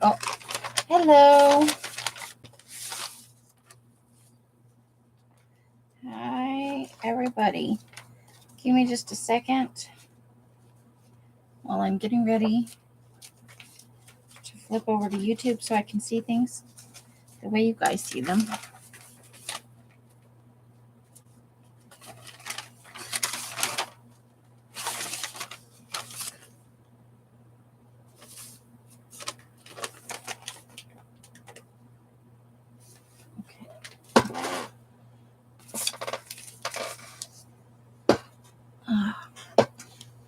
Oh, hello. Hi, everybody. Give me just a second while I'm getting ready to flip over to YouTube so I can see things the way you guys see them.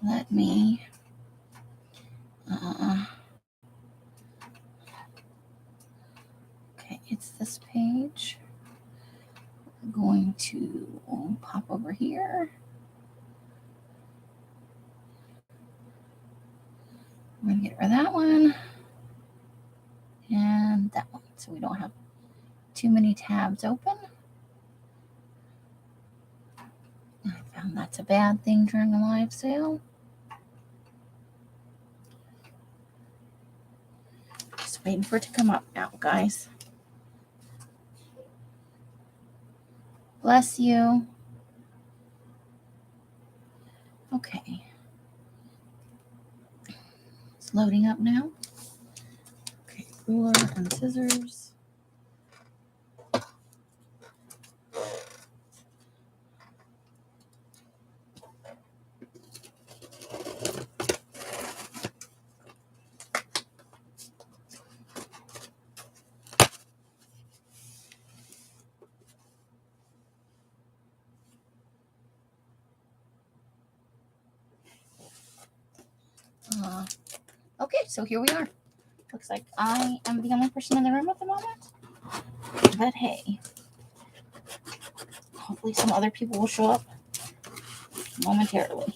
Let me okay, it's this page. We're going to pop over here. We're going to get rid of that one and that one so we don't have too many tabs open. I found that's a bad thing during a live sale. Just waiting for it to come up now, guys. Bless you. Okay. It's loading up now. Okay, ruler and scissors. Okay, so here we are. Looks like I am the only person in the room at the moment. But hey, hopefully some other people will show up momentarily.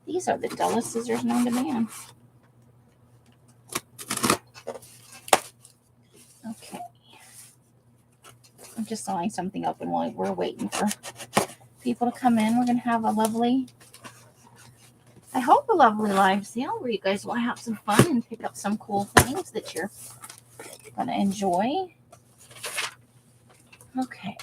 These are the dullest scissors known to man. Okay. I'm just sawing something up, and while we're waiting for people to come in, we're going to have a lovely, I hope a lovely live sale where you guys will have some fun and pick up some cool things that you're going to enjoy. Okay.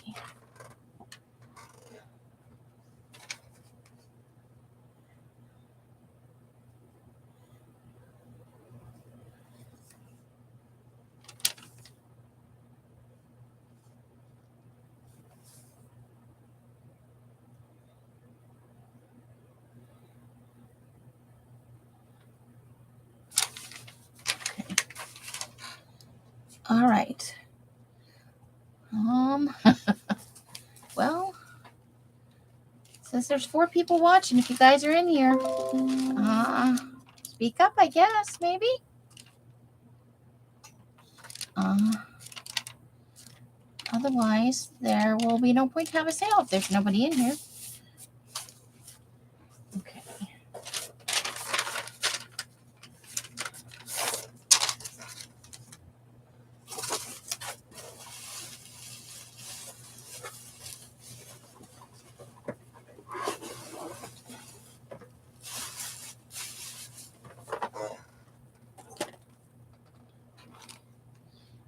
All right. Well, since there's 4 people watching, if you guys are in here, speak up, I guess, maybe. Otherwise, there will be no point to have a sale if there's nobody in here. Okay.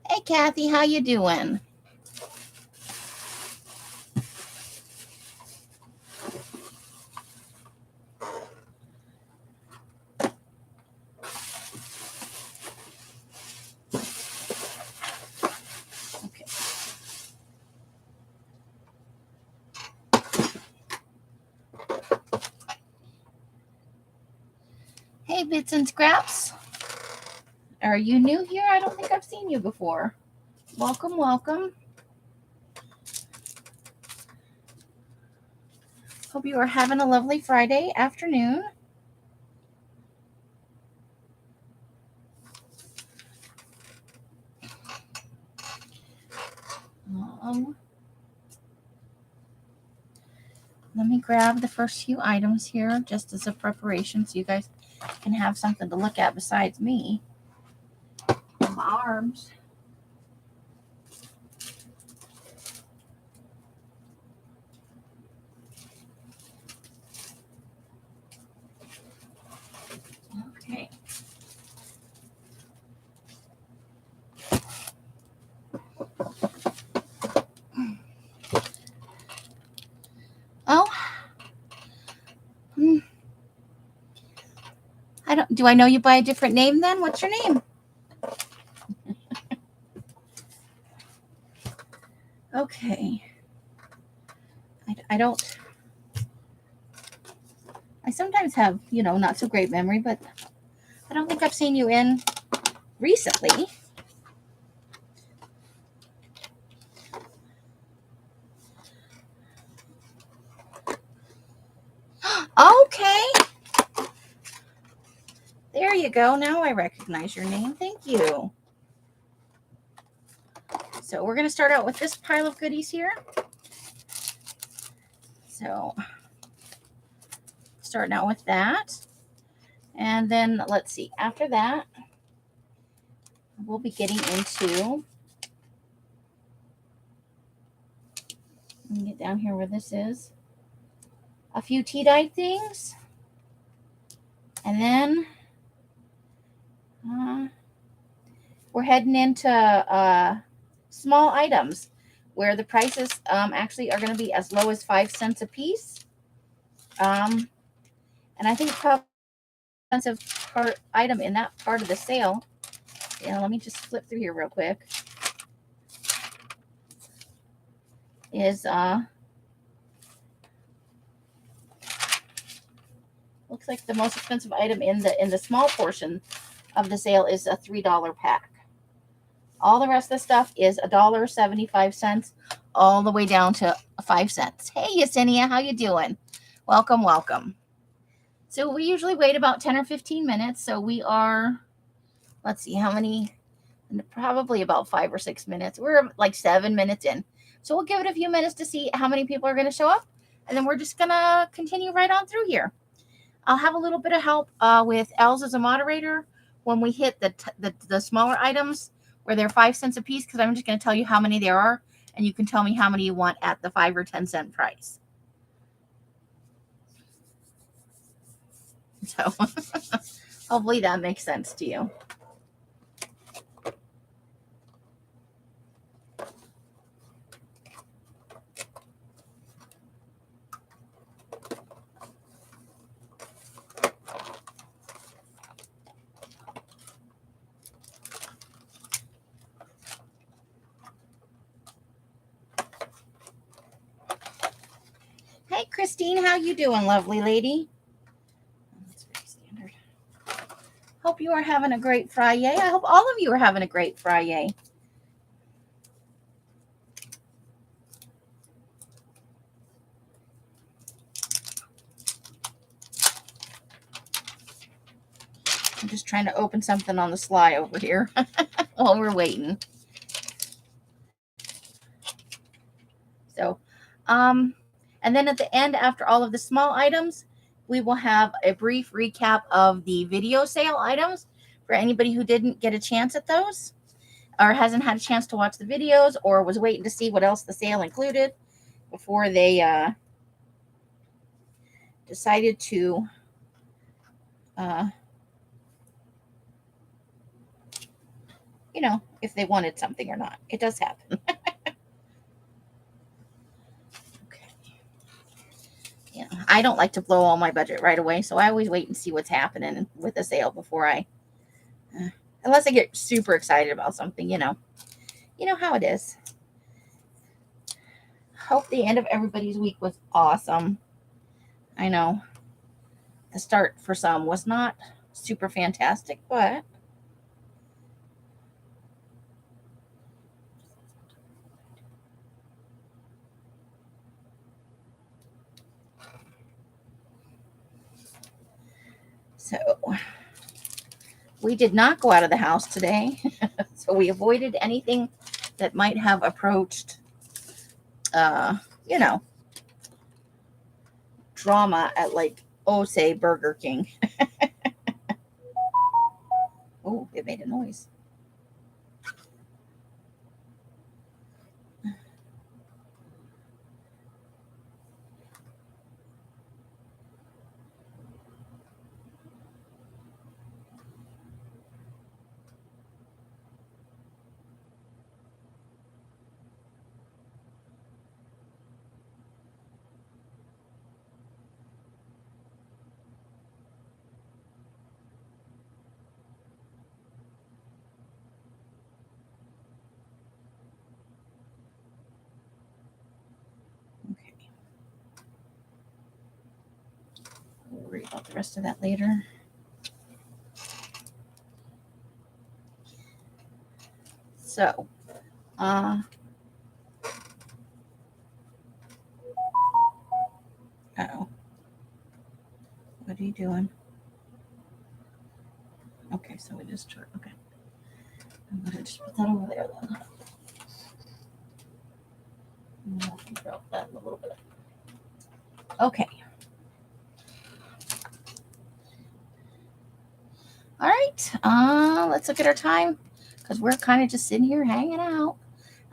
Hey, Kathy, how you doing? Okay. Hey, Bits and Scraps. Are you new here? I don't think I've seen you before. Welcome, welcome. Hope you are having a lovely Friday afternoon. Let me grab the first few items here just as a preparation so you guys can have something to look at besides me. My arms. Okay. Do I know you by a different name then? What's your name? Okay. I sometimes have, not so great memory, but I don't think I've seen you in recently. Okay. There you go. Now I recognize your name. Thank you. So we're going to start out with this pile of goodies here. So starting out with that. And then let's see. After that, we'll be getting into, let me get down here where this is, a few tea-dye things. And then we're heading into small items where the prices actually are going to be as low as 5 cents a piece. And I think probably the expensive item in that part of the sale, let me just flip through here real quick, is looks like the most expensive item in the small portion of the sale is a $3 pack. All the rest of the stuff is $1.75 all the way down to 5 cents. Hey, Yesenia, how you doing? Welcome, welcome. So we usually wait about 10 or 15 minutes. So we are, let's see how many, probably about 5 or 6 minutes. We're like 7 minutes in. So we'll give it a few minutes to see how many people are going to show up. And then we're just going to continue right on through here. I'll have a little bit of help with Els as a moderator when we hit the smaller items where they're 5 cents a piece, because I'm just going to tell you how many there are, and you can tell me how many you want at the 5 or 10 cent price. So hopefully that makes sense to you. Hey, Christine, how you doing, lovely lady? That's very standard. Hope you are having a great Fri-Yay. I hope all of you are having a great Fri-Yay. I'm just trying to open something on the sly over here while we're waiting. So, and then at the end, after all of the small items, we will have a brief recap of the video sale items for anybody who didn't get a chance at those or hasn't had a chance to watch the videos or was waiting to see what else the sale included before they decided to if they wanted something or not. It does happen. I don't like to blow all my budget right away, so I always wait and see what's happening with the sale before unless I get super excited about something, you know how it is. Hope the end of everybody's week was awesome. I know the start for some was not super fantastic, but so we did not go out of the house today. So we avoided anything that might have approached, drama at say Burger King. Oh, it made a noise. worry about the rest of that later. So, uh-oh. What are you doing? Okay, so we just try. Okay. I'm going to just put that over there then. I'll figure out that in a little bit. Okay. All right. Let's look at our time because we're kind of just sitting here hanging out.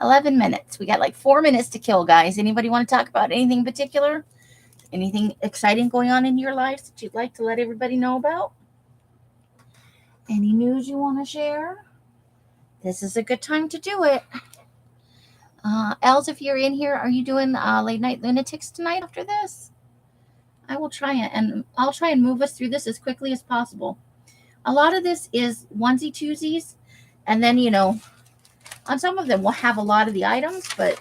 11 minutes. We got like 4 minutes to kill, guys. Anybody want to talk about anything in particular? Anything exciting going on in your lives that you'd like to let everybody know about? Any news you want to share? This is a good time to do it. Els, if you're in here, are you doing Late Night Lunatics tonight after this? I will try it, and I'll try and move us through this as quickly as possible. A lot of this is onesie twosies, and then, you know, on some of them we'll have a lot of the items, but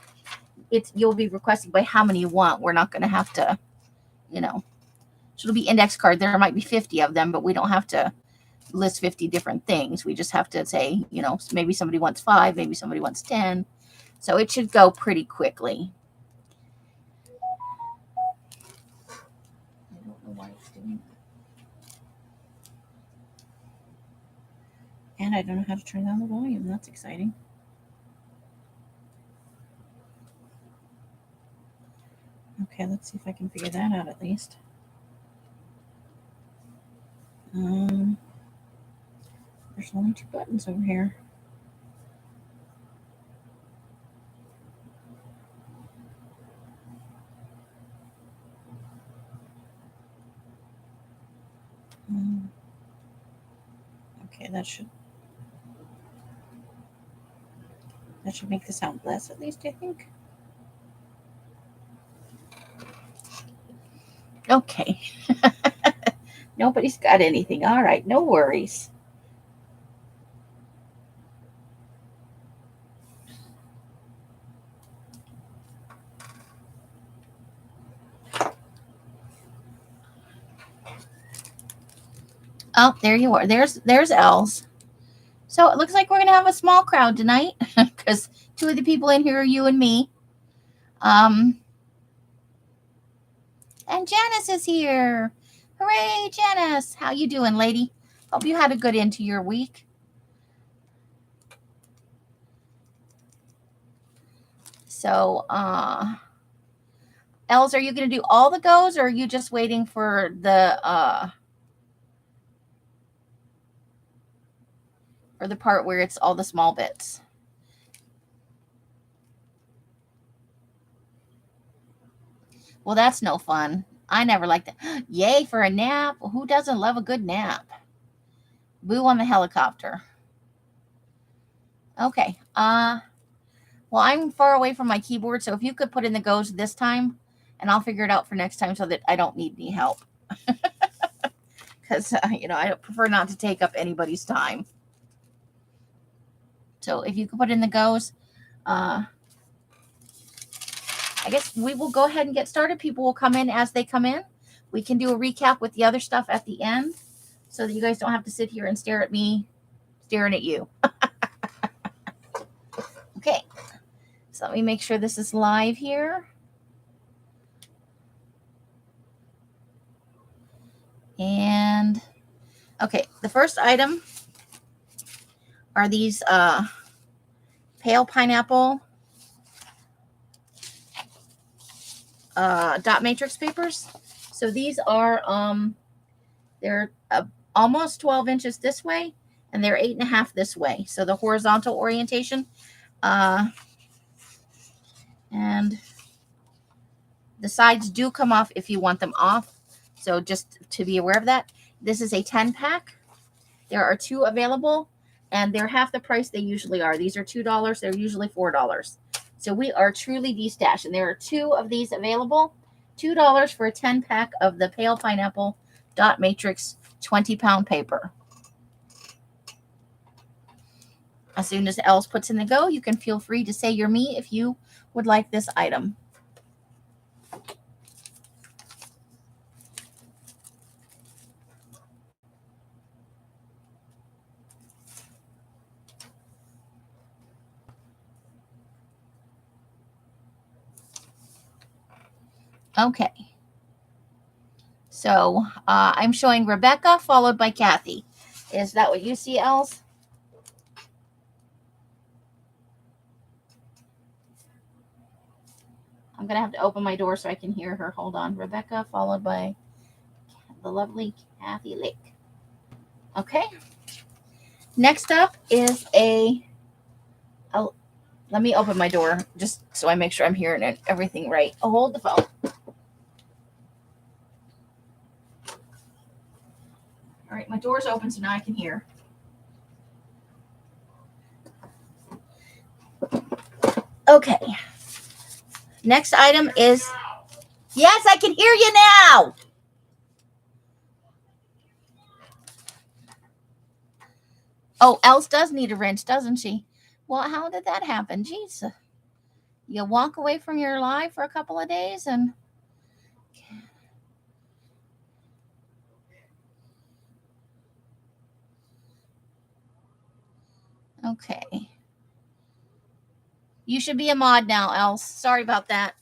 you'll be requesting by how many you want. We're not going to have to, you know, so it'll be index card. There might be 50 of them, but we don't have to list 50 different things. We just have to say, you know, maybe somebody wants 5, maybe somebody wants 10. So it should go pretty quickly. I don't know why it's doing that. And I don't know how to turn down the volume. That's exciting. Okay, let's see if I can figure that out at least. There's only 2 buttons over here. Okay, that should make the sound less, at least, I think. Okay. Nobody's got anything. All right, no worries. Oh, there you are. There's Els. So it looks like we're going to have a small crowd tonight because 2 of the people in here are you and me. And Janice is here. Hooray, Janice. How you doing, lady? Hope you had a good end to your week. So, Els, are you going to do all the goes, or are you just waiting for the part where it's all the small bits? Well, that's no fun. I never liked that. Yay for a nap. Who doesn't love a good nap? Boo on the helicopter. Okay. Well, I'm far away from my keyboard, so if you could put in the goes this time, and I'll figure it out for next time so that I don't need any help. Because, you know, I prefer not to take up anybody's time. So if you could put in the goes, I guess we will go ahead and get started. People will come in as they come in. We can do a recap with the other stuff at the end so that you guys don't have to sit here and stare at me staring at you. Okay. So let me make sure this is live here. And okay, the first item are these pale pineapple dot matrix papers. So these are they're almost 12 inches this way, and they're 8.5 this way. So the horizontal orientation, and the sides do come off if you want them off. So just to be aware of that. This is a 10-pack. There are 2 available, and they're half the price they usually are. These are $2. They're usually $4. So we are truly destashed, and there are 2 of these available. $2 for a 10-pack of the pale pineapple dot matrix 20-pound paper. As soon as Els puts in the go, you can feel free to say you're me if you would like this item. Okay. So I'm showing Rebecca followed by Kathy. Is that what you see, Els? I'm going to have to open my door so I can hear her. Hold on. Rebecca followed by the lovely Kathy Lake. Okay. Next up is let me open my door just so I make sure I'm hearing everything right. Oh, hold the phone. All right, my door's open, so now I can hear. Okay. Next item is, yes, I can hear you now. Oh, Els does need a wrench, doesn't she? Well, how did that happen? Jeez. You walk away from your live for a couple of days and... Okay. You should be a mod now, Els. Sorry about that.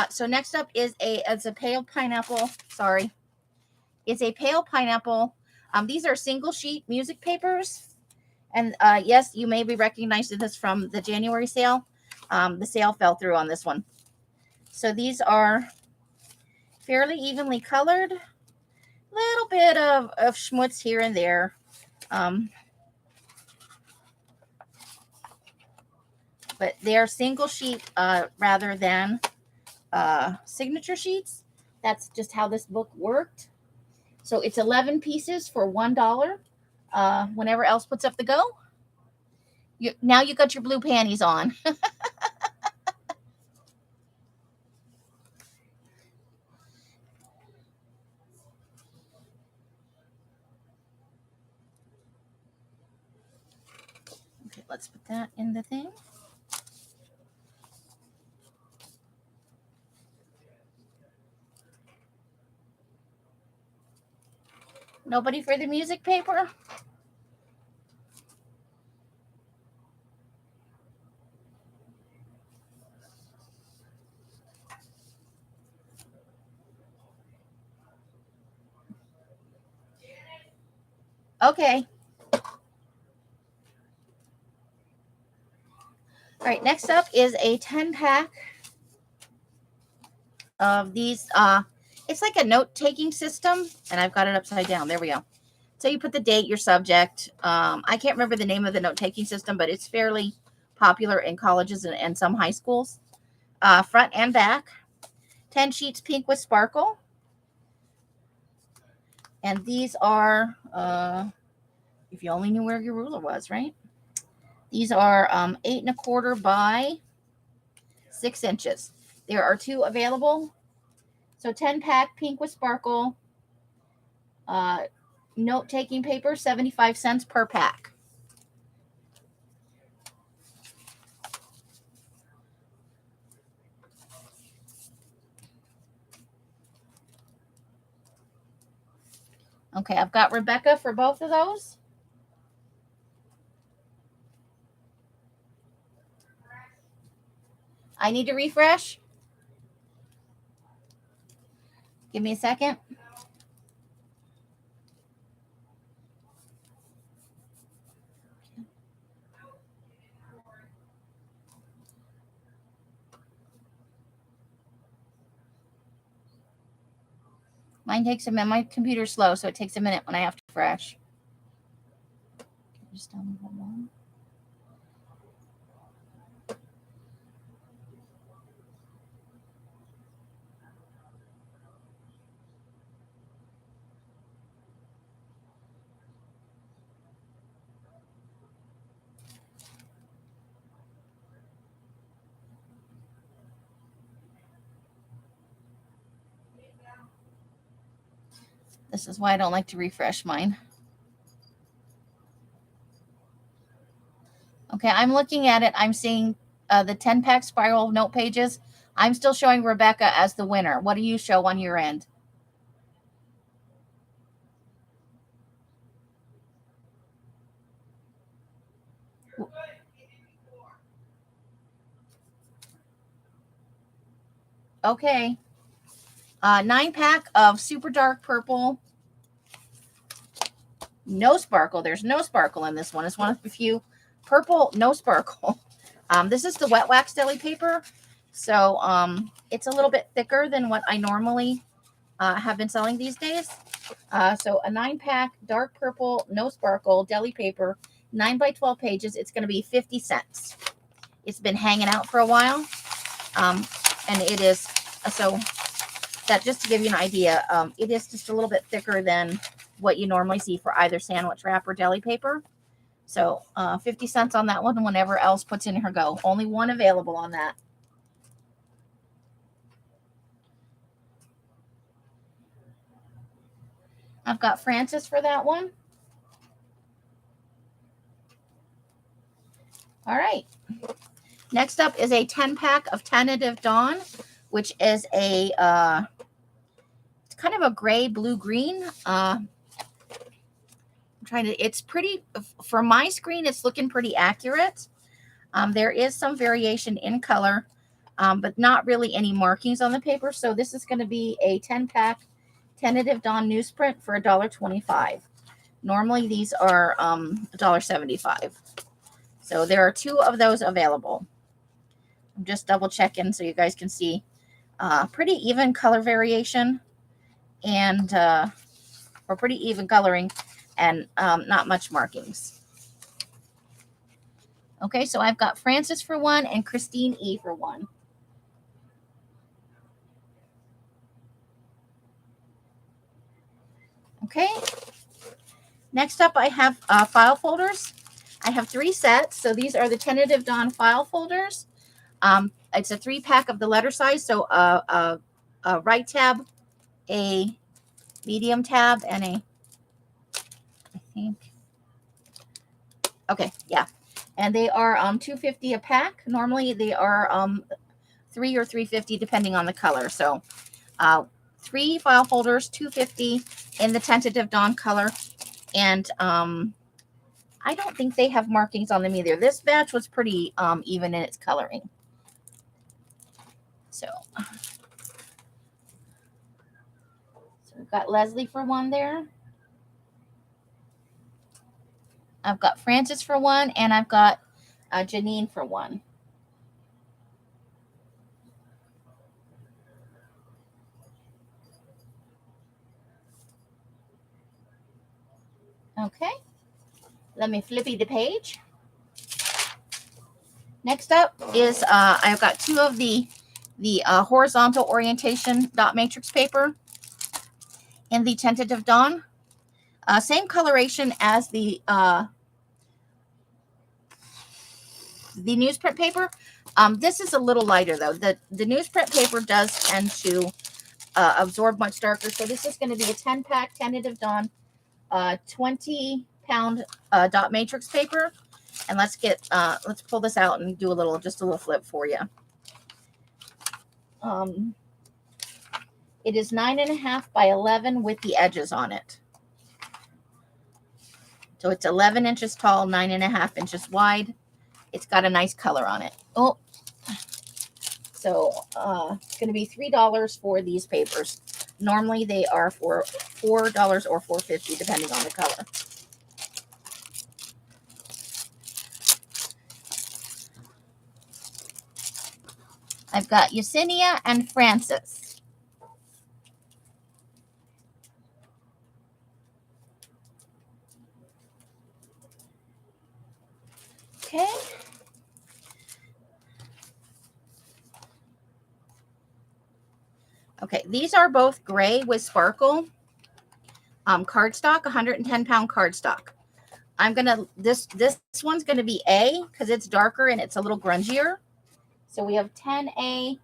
So next up is it's a pale pineapple. Sorry. It's a pale pineapple. These are single sheet music papers. And yes, you may be recognizing this from the January sale. The sale fell through on this one. So these are fairly evenly colored. Little bit of schmutz here and there. But they're single sheet rather than signature sheets. That's just how this book worked. So it's 11 pieces for $1. Whenever else puts up the go. Now you got your blue panties on. Okay, let's put that in the thing. Nobody for the music paper? Okay. All right, next up is a 10-pack of these. It's like a note-taking system, and I've got it upside down. There we go. So you put the date, your subject. I can't remember the name of the note-taking system, but it's fairly popular in colleges and some high schools. Front and back. 10 sheets pink with sparkle. And these are, if you only knew where your ruler was, right? These are 8 1/4 by 6 inches. There are 2 available. So 10-pack pink with sparkle. Note-taking paper, 75 cents per pack. Okay, I've got Rebecca for both of those. I need to refresh. Give me a second. Mine takes a minute. My computer's slow, so it takes a minute when I have to refresh. Just tell me one more. This is why I don't like to refresh mine. Okay, I'm looking at it. I'm seeing the 10-pack spiral note pages. I'm still showing Rebecca as the winner. What do you show on your end? Okay. 9-pack of super dark purple. No sparkle. There's no sparkle in this one. It's one of the few purple, no sparkle. This is the wet wax deli paper. So it's a little bit thicker than what I normally have been selling these days. So a 9-pack dark purple, no sparkle deli paper, 9 by 12 pages. It's going to be 50 cents. It's been hanging out for a while. And it is, so that just to give you an idea, it is just a little bit thicker than what you normally see for either sandwich wrap or deli paper. So 50 cents on that one whenever else puts in her go. Only one available on that. I've got Francis for that one. All right. Next up is a 10-pack of Tentative Dawn, which is a it's kind of a gray, blue, green. It's pretty, for my screen, it's looking pretty accurate. There is some variation in color, but not really any markings on the paper. So this is going to be a 10-pack Tentative Dawn newsprint for $1.25. Normally these are $1.75. So there are 2 of those available. I'm just double checking so you guys can see pretty even color variation and or pretty even coloring and not much markings. Okay, so I've got Francis for one and Christine E for one. Okay, next up I have file folders. I have 3 sets. So these are the Tentative Dawn file folders. It's a 3-pack of the letter size. So a right tab, a medium tab, and a, I think, okay, yeah. And they are $2.50 a pack. Normally they are $3 or $3.50 depending on the color. So 3 file folders, $2.50 in the Tentative Dawn color. And I don't think they have markings on them either. This batch was pretty even in its coloring. So we've got Leslie for one there. I've got Francis for one, and I've got Janine for one. Okay. Let me flippy the page. Next up is I've got 2 of the horizontal orientation dot matrix paper in the Tentative Dawn. Same coloration as the newsprint paper. This is a little lighter though. The newsprint paper does tend to absorb much darker. So this is going to be a 10-pack Tentative Dawn 20-pound dot matrix paper. And let's pull this out and do just a little flip for you. It is 9.5 by 11 with the edges on it. So it's 11 inches tall, 9.5 inches wide. It's got a nice color on it. Oh, so it's going to be $3 for these papers. Normally they are for $4 or $4.50 depending on the color. I've got Yesenia and Francis. Okay. Okay, these are both gray with sparkle. Cardstock, 110-pound cardstock. I'm gonna this one's gonna be A because it's darker and it's a little grungier. So we have 10A,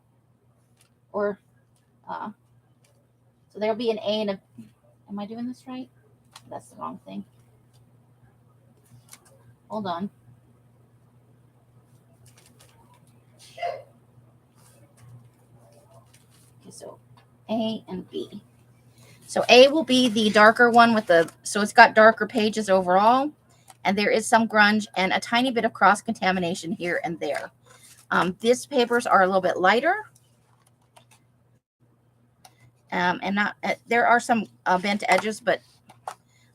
or so there'll be an A and a. Am I doing this right? That's the wrong thing. Hold on. Okay, so A and B. So A will be the darker one so it's got darker pages overall, and there is some grunge and a tiny bit of cross contamination here and there. These papers are a little bit lighter. And not there are some bent edges, but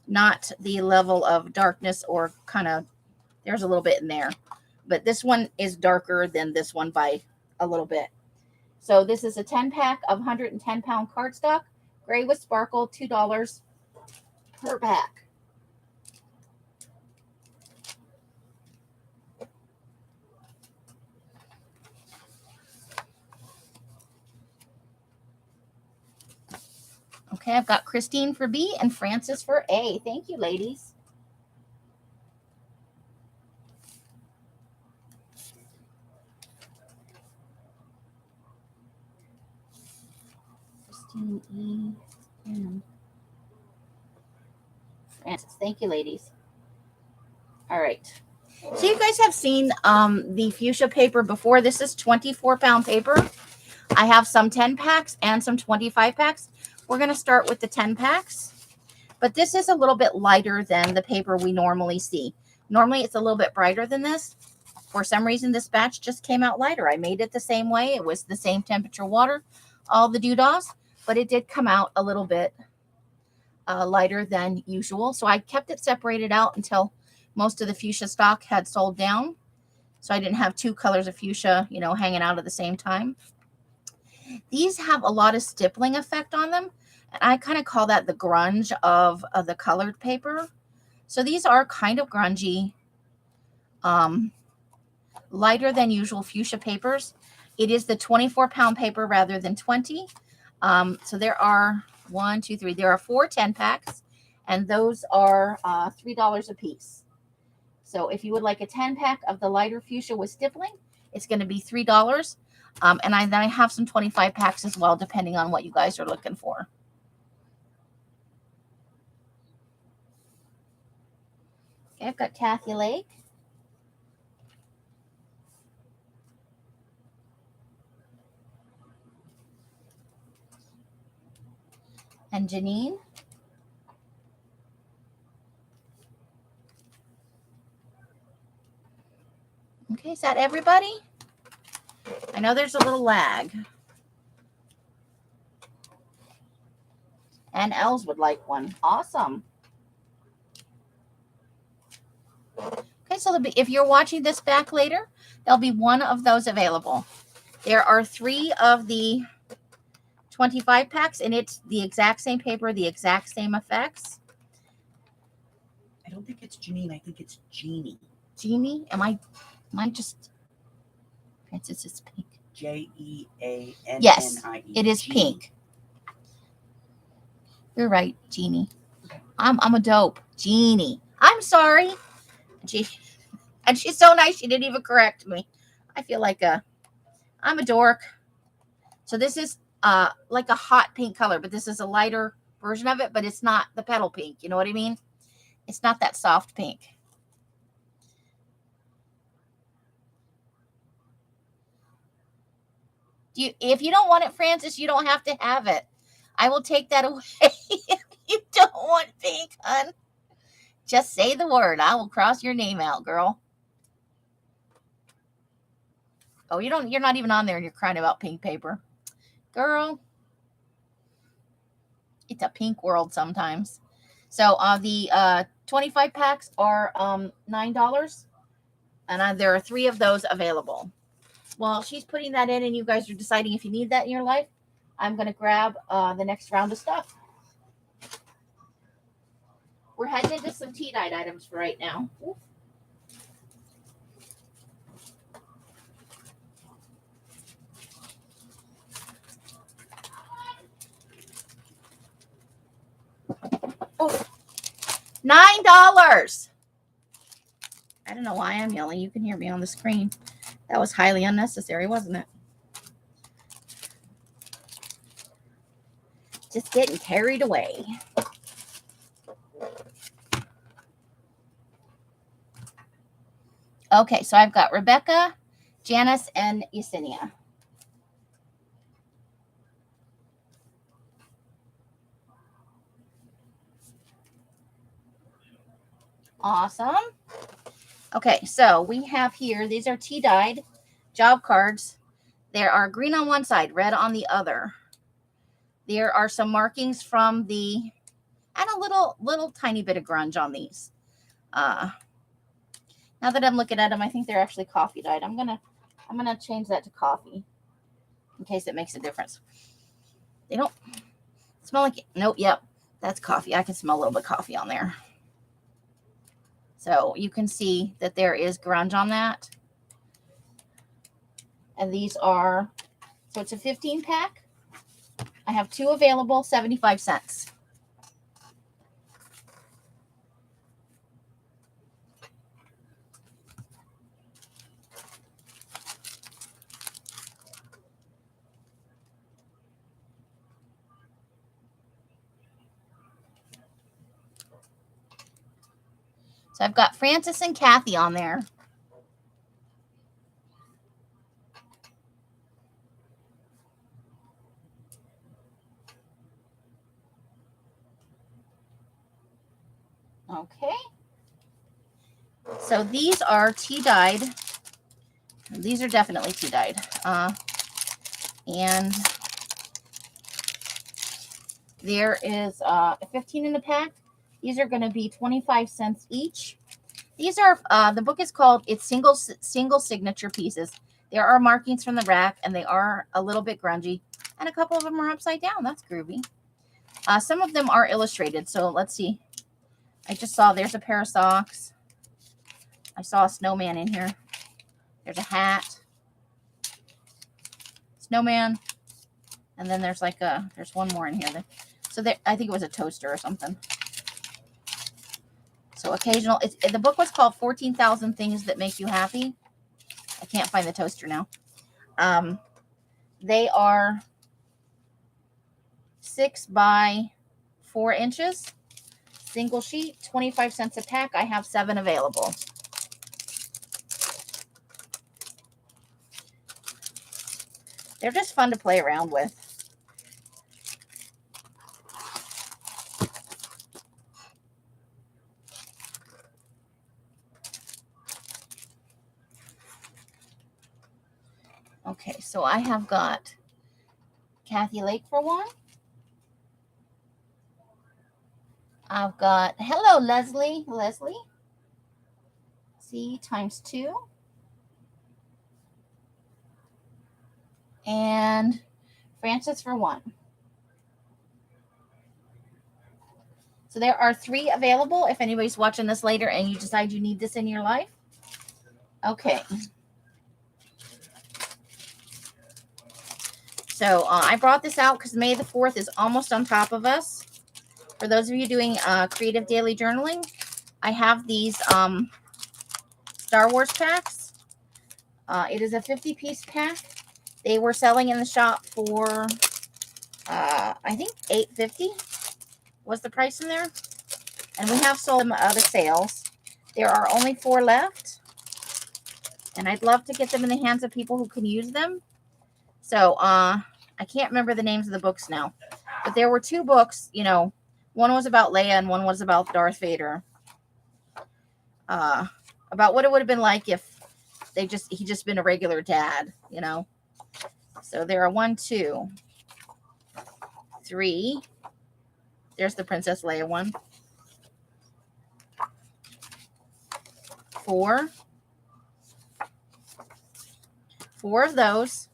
not the level of darkness or kind of, there's a little bit in there. But this one is darker than this one by a little bit. So this is a 10-pack of 110-pound cardstock, gray with sparkle, $2 per pack. Okay, I've got Christine for B and Francis for A. Thank you, ladies. Christine E and Francis. Thank you, ladies. All right. So you guys have seen the fuchsia paper before. This is 24-pound paper. I have some 10 packs and some 25 packs. We're going to start with the 10 packs. But this is a little bit lighter than the paper we normally see. Normally it's a little bit brighter than this. For some reason, this batch just came out lighter. I made it the same way. It was the same temperature water, all the doodahs, but it did come out a little bit lighter than usual. So I kept it separated out until most of the fuchsia stock had sold down. So I didn't have two colors of fuchsia, you know, hanging out at the same time. These have a lot of stippling effect on them. And I kind of call that the grunge of the colored paper. So these are kind of grungy, lighter than usual fuchsia papers. It is the 24-pound paper rather than 20. So there are 1, 2, 3. There are 4 10-packs, and those are $3 a piece. So if you would like a 10-pack of the lighter fuchsia with stippling, it's going to be $3. And then I have some 25 packs as well, depending on what you guys are looking for. Okay, I've got Kathy Lake. And Janine. Okay, is that everybody? I know there's a little lag. And Els would like one. Awesome. Okay, so if you're watching this back later, there'll be one of those available. There are 3 of the 25 packs, and it's the exact same paper, the exact same effects. I don't think it's Janine. I think it's Jeannie. Jeannie? Am I just... Francis is pink. Jeannie. Yes, it is pink. You're right, Jeannie. I'm a dope. Jeannie. I'm sorry. And she's so nice, she didn't even correct me. I feel like I'm a dork. So this is like a hot pink color, but this is a lighter version of it, but it's not the petal pink. You know what I mean? It's not that soft pink. If you don't want it, Francis, you don't have to have it. I will take that away. If you don't want pink, hun, just say the word. I will cross your name out, girl. Oh, you're not even on there and you're crying about pink paper. Girl, it's a pink world sometimes. So the 25 packs are $9, and there are 3 of those available. While she's putting that in and you guys are deciding if you need that in your life, I'm going to grab the next round of stuff. We're heading into some tea-dyed items for right now. Oof. Oh, $9. I don't know why I'm yelling. You can hear me on the screen. That was highly unnecessary, wasn't it? Just getting carried away. Okay, so I've got Rebecca, Janice, and Yesenia. Awesome. Okay, so we have here, these are tea-dyed job cards. There are green on one side, red on the other. There are some markings from the, and a little tiny bit of grunge on these. Now that I'm looking at them, I think they're actually coffee dyed. I'm gonna change that to coffee in case it makes a difference. They don't smell like, nope, yep, that's coffee. I can smell a little bit of coffee on there. So you can see that there is grunge on that. And these are, so it's a 15 pack. I have 2 available, 75 cents. So I've got Francis and Kathy on there. Okay. So these are tea dyed. These are definitely tea dyed. And there is 15 in the pack. These are going to be 25 cents each. These are, the book is called It's Single Signature Pieces. There are markings from the rack, and they are a little bit grungy. And a couple of them are upside down. That's groovy. Some of them are illustrated. So let's see. I just saw there's a pair of socks. I saw a snowman in here. There's a hat. Snowman. And then there's like there's one more in here. So there, I think it was a toaster or something. So occasional, the book was called 14,000 Things That Make You Happy. I can't find the toaster now. They are 6 by 4 inches. Single sheet, 25 cents a pack. I have 7 available. They're just fun to play around with. Okay, so I have got Kathy Lake for one. I've got, hello, Leslie. Leslie. C times 2. And Francis for 1. So there are 3 available if anybody's watching this later and you decide you need this in your life. Okay. So I brought this out because May the 4th is almost on top of us. For those of you doing creative daily journaling, I have these Star Wars packs. It is a 50-piece pack. They were selling in the shop for, I think, $8.50 was the price in there. And we have sold them at other sales. There are only 4 left. And I'd love to get them in the hands of people who can use them. So, I can't remember the names of the books now. But there were 2 books, you know. One was about Leia and one was about Darth Vader. About what it would have been like if he just been a regular dad, you know. So there are 1, 2, 3. There's the Princess Leia one. 4. 4 of those.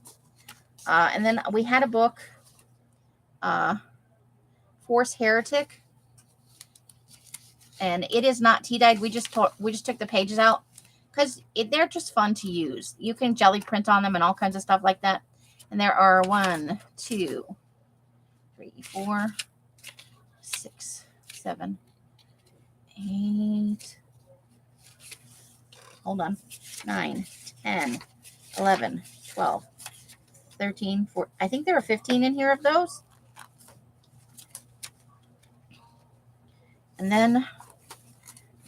And then we had a book, Force Heretic. And it is not tea dyed. We just took the pages out because they're just fun to use. You can jelly print on them and all kinds of stuff like that. And there are 1, 2, 3, 4, 6, 7, 8. Hold on. 9, 10, 11, 12, 13, 14. I think there are 15 in here of those. And then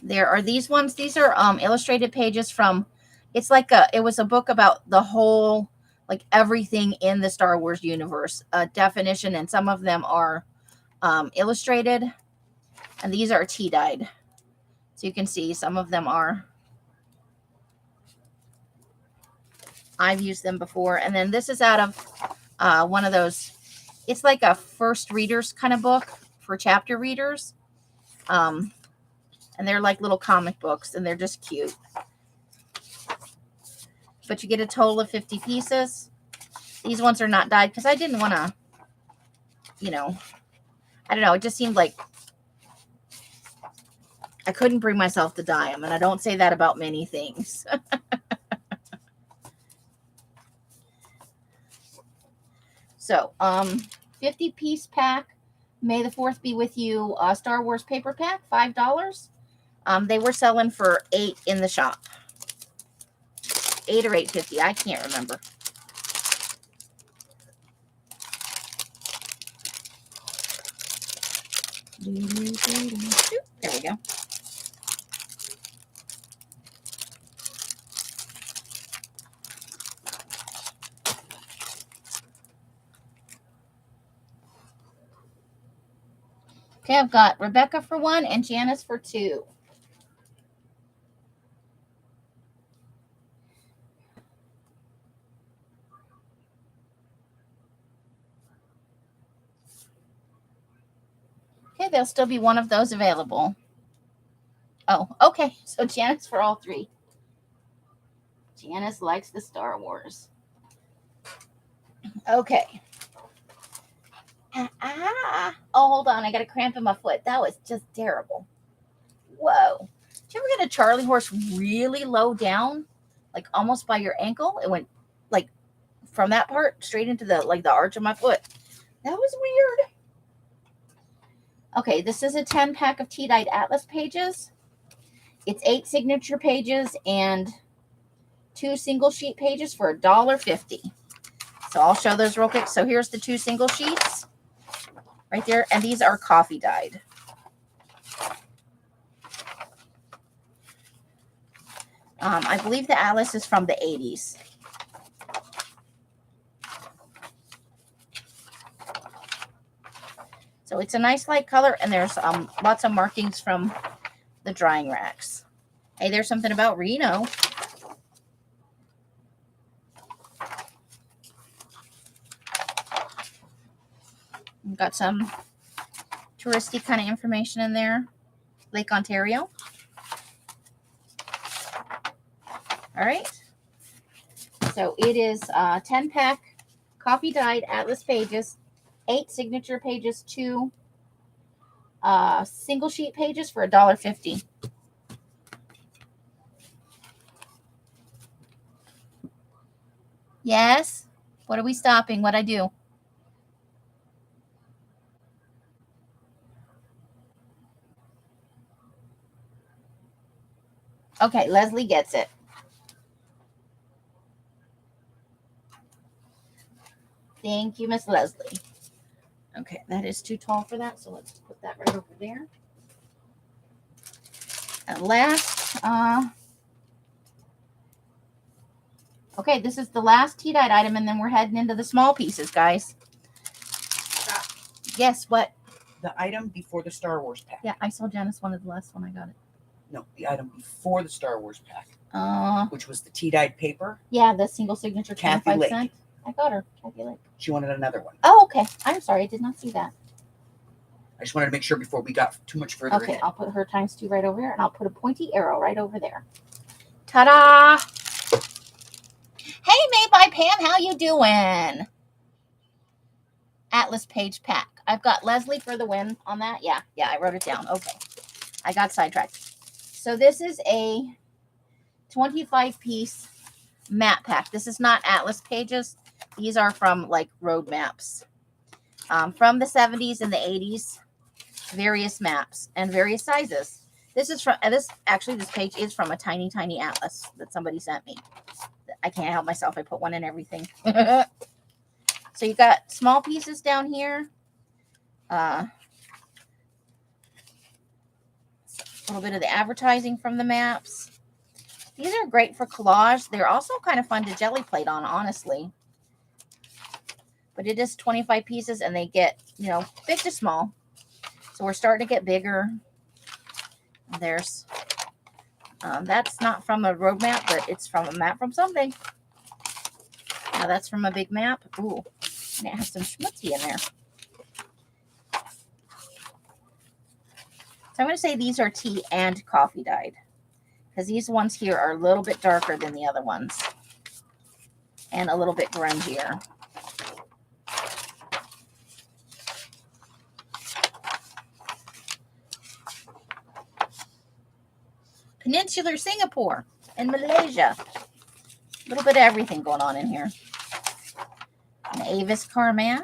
there are these ones. These are illustrated pages from, it was a book about the whole, like everything in the Star Wars universe, definition, and some of them are illustrated, and these are tea dyed. So you can see some of them are, I've used them before. And then this is out of one of those It's like a first readers kind of book for chapter readers. And they're like little comic books, and they're just cute. But you get a total of 50 pieces. These ones are not dyed because I didn't want to, you know, I don't know. It just seemed like I couldn't bring myself to dye them. And I don't say that about many things. So, 50-piece pack. May the 4th be with you. Star Wars paper pack, $5. They were selling for $8 in the shop. $8 or $8.50. I can't remember. There we go. Okay, I've got Rebecca for 1 and Janice for 2. Okay, there'll still be one of those available. Oh, okay. So Janice for all 3. Janice likes the Star Wars. Okay. Oh, hold on. I got a cramp in my foot. That was just terrible. Whoa. Did you ever get a Charlie horse really low down? Like almost by your ankle? It went like from that part straight into the arch of my foot. That was weird. Okay, this is a 10-pack of tea-dyed atlas pages. It's 8 signature pages and 2 single sheet pages for $1.50. So I'll show those real quick. So here's the 2 single sheets right there. And these are coffee dyed. I believe the atlas is from the 80s. So it's a nice light color, and there's lots of markings from the drying racks. Hey, there's something about Reno. We've got some touristy kind of information in there. Lake Ontario. All right. So it is 10-pack coffee dyed atlas pages, 8 signature pages, 2 single sheet pages for $1.50. Yes. What are we stopping? What'd I do? Okay, Leslie gets it. Thank you, Miss Leslie. Okay, that is too tall for that, so let's put that right over there. And last, okay, this is the last tea-dyed item, and then we're heading into the small pieces, guys. Stop. Guess what? The item before the Star Wars pack. Yeah, I saw Janice wanted the last one. I got it. No, the item before the Star Wars pack. Which was the tea-dyed paper. Yeah, the single signature, Kathy 25 Lake. cent. I got her, Kathy Lake. She wanted another one. Oh, okay. I'm sorry. I did not see that. I just wanted to make sure before we got too much further Okay, ahead. I'll put her times 2 right over here, and I'll put a pointy arrow right over there. Ta-da! Hey, Made by Pam, how you doing? Atlas page pack. I've got Leslie for the win on that. Yeah, I wrote it down. Okay. I got sidetracked. So this is a 25-piece map pack. This is not atlas pages. These are from like road maps. From the 70s and the 80s. Various maps and various sizes. This is from this page is from a tiny atlas that somebody sent me. I can't help myself. I put one in everything. So you got small pieces down here. A little bit of the advertising from the maps. These are great for collage. They're also kind of fun to jelly plate on, honestly. But it is 25 pieces, and they get, big to small. So we're starting to get bigger. There's, that's not from a road map, but it's from a map from something. Now that's from a big map. Ooh, And it has some schmutzy in there. So I'm going to say these are tea and coffee dyed. Because these ones here are a little bit darker than the other ones. And a little bit grungier. Peninsular Singapore and Malaysia. A little bit of everything going on in here. An Avis Carmat.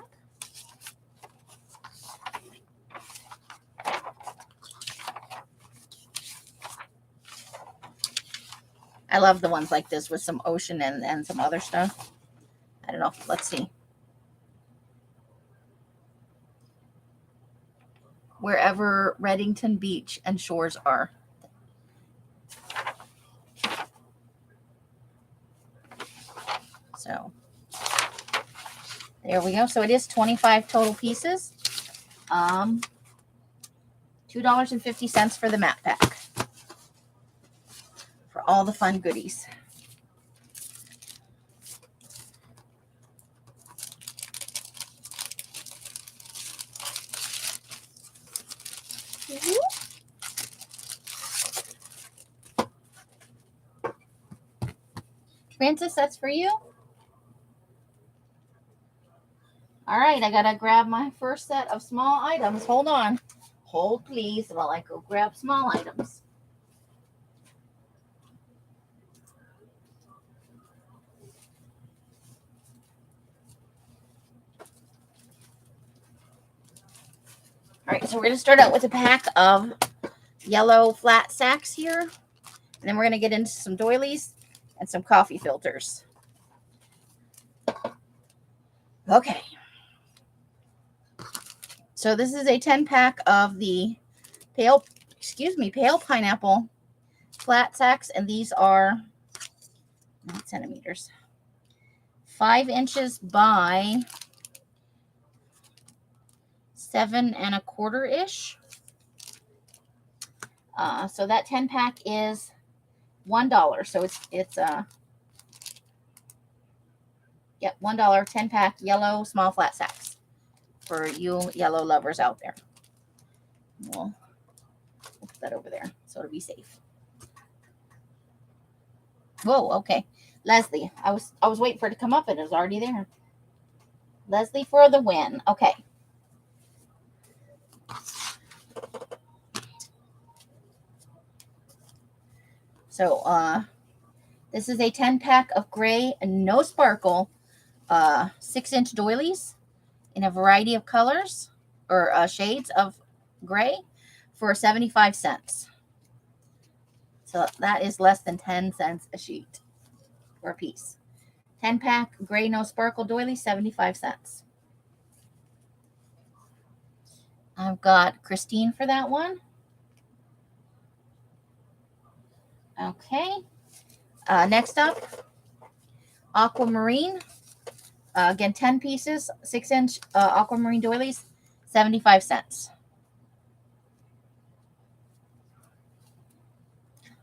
I love the ones like this with some ocean and some other stuff. I don't know. Let's see. Wherever Reddington Beach and shores are. So there we go. So it is 25 total pieces. $2.50 for the mat pack. For all the fun goodies. Francis, that's for you. All right, I gotta grab my first set of small items. Hold on. Hold, please, while I go grab small items. All right, so we're going to start out with a pack of yellow flat sacks here. And then we're going to get into some doilies and some coffee filters. Okay. So this is a 10 pack of the pale pineapple flat sacks. And these are centimeters. 5 inches by 7 1/4-ish. So that 10 pack is $1. So it's $1 10 pack yellow small flat sacks for you yellow lovers out there. We'll put that over there so it'll be safe. Whoa, okay. Leslie, I was waiting for it to come up and it was already there. Leslie for the win. Okay. So this is a 10 pack of gray and no sparkle 6-inch doilies in a variety of colors or shades of gray for 75 cents. So that is less than 10 cents a sheet or a piece. 10 pack gray no sparkle doily, 75 cents. I've got Christine for that one. Okay. Next up, aquamarine. Again, 10 pieces, 6-inch aquamarine doilies, 75 cents.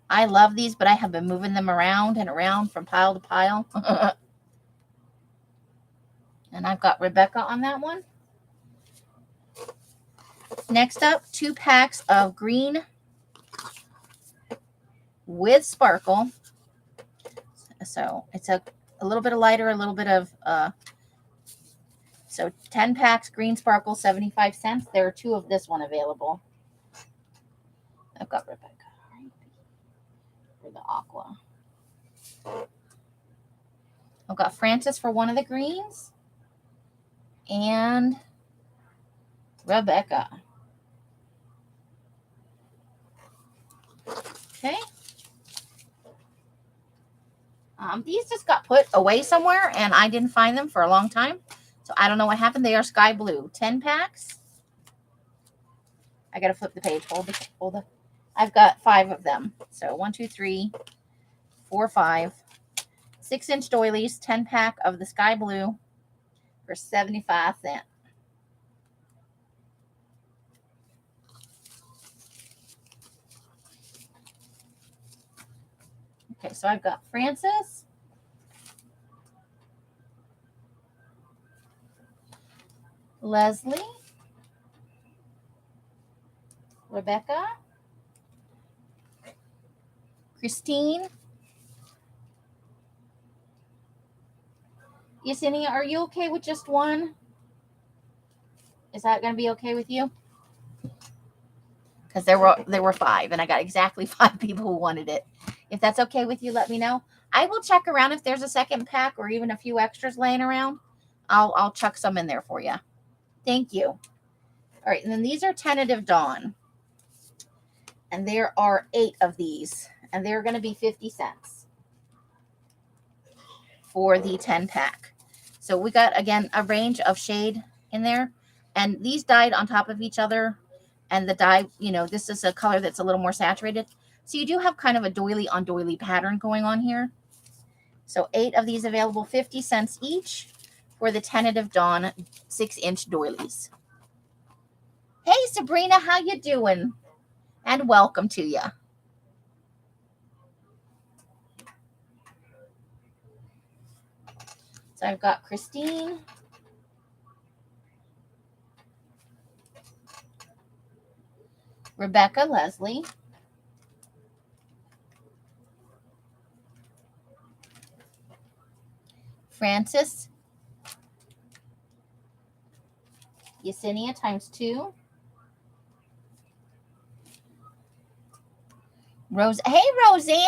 I love these, but I have been moving them around and around from pile to pile. And I've got Rebecca on that one. Next up, 2 packs of green with sparkle. So it's a little bit of lighter, a little bit of, so 10 packs, green sparkle, 75 cents. There are 2 of this one available. I've got Rebecca for the aqua. I've got Francis for one of the greens. And Rebecca. Okay. These just got put away somewhere, and I didn't find them for a long time. So I don't know what happened. They are sky blue. 10 packs. I got to flip the page. Hold the. I've got 5 of them. So 1, 2, 3, 4, 5. 6-inch doilies. 10 pack of the sky blue for 75 cents. Okay, so I've got Francis. Leslie, Rebecca, Christine, Yesenia, are you okay with just one? Is that going to be okay with you? Because there were 5, and I got exactly 5 people who wanted it. If that's okay with you, let me know. I will check around if there's a second pack or even a few extras laying around. I'll chuck some in there for you. Thank you. All right, and then these are Tentative Dawn. And there are 8 of these, and they're going to be 50 cents for the 10 pack. So we got, again, a range of shade in there, and these dyed on top of each other, and the dye, you know, this is a color that's a little more saturated. So you do have kind of a doily on doily pattern going on here. So 8 of these available, 50 cents each for the Tentative Dawn 6-inch doilies. Hey, Sabrina, how you doing? And welcome to you. So I've got Christine, Rebecca, Leslie, Francis, Yesenia times 2, Rose. Hey, Roseanne.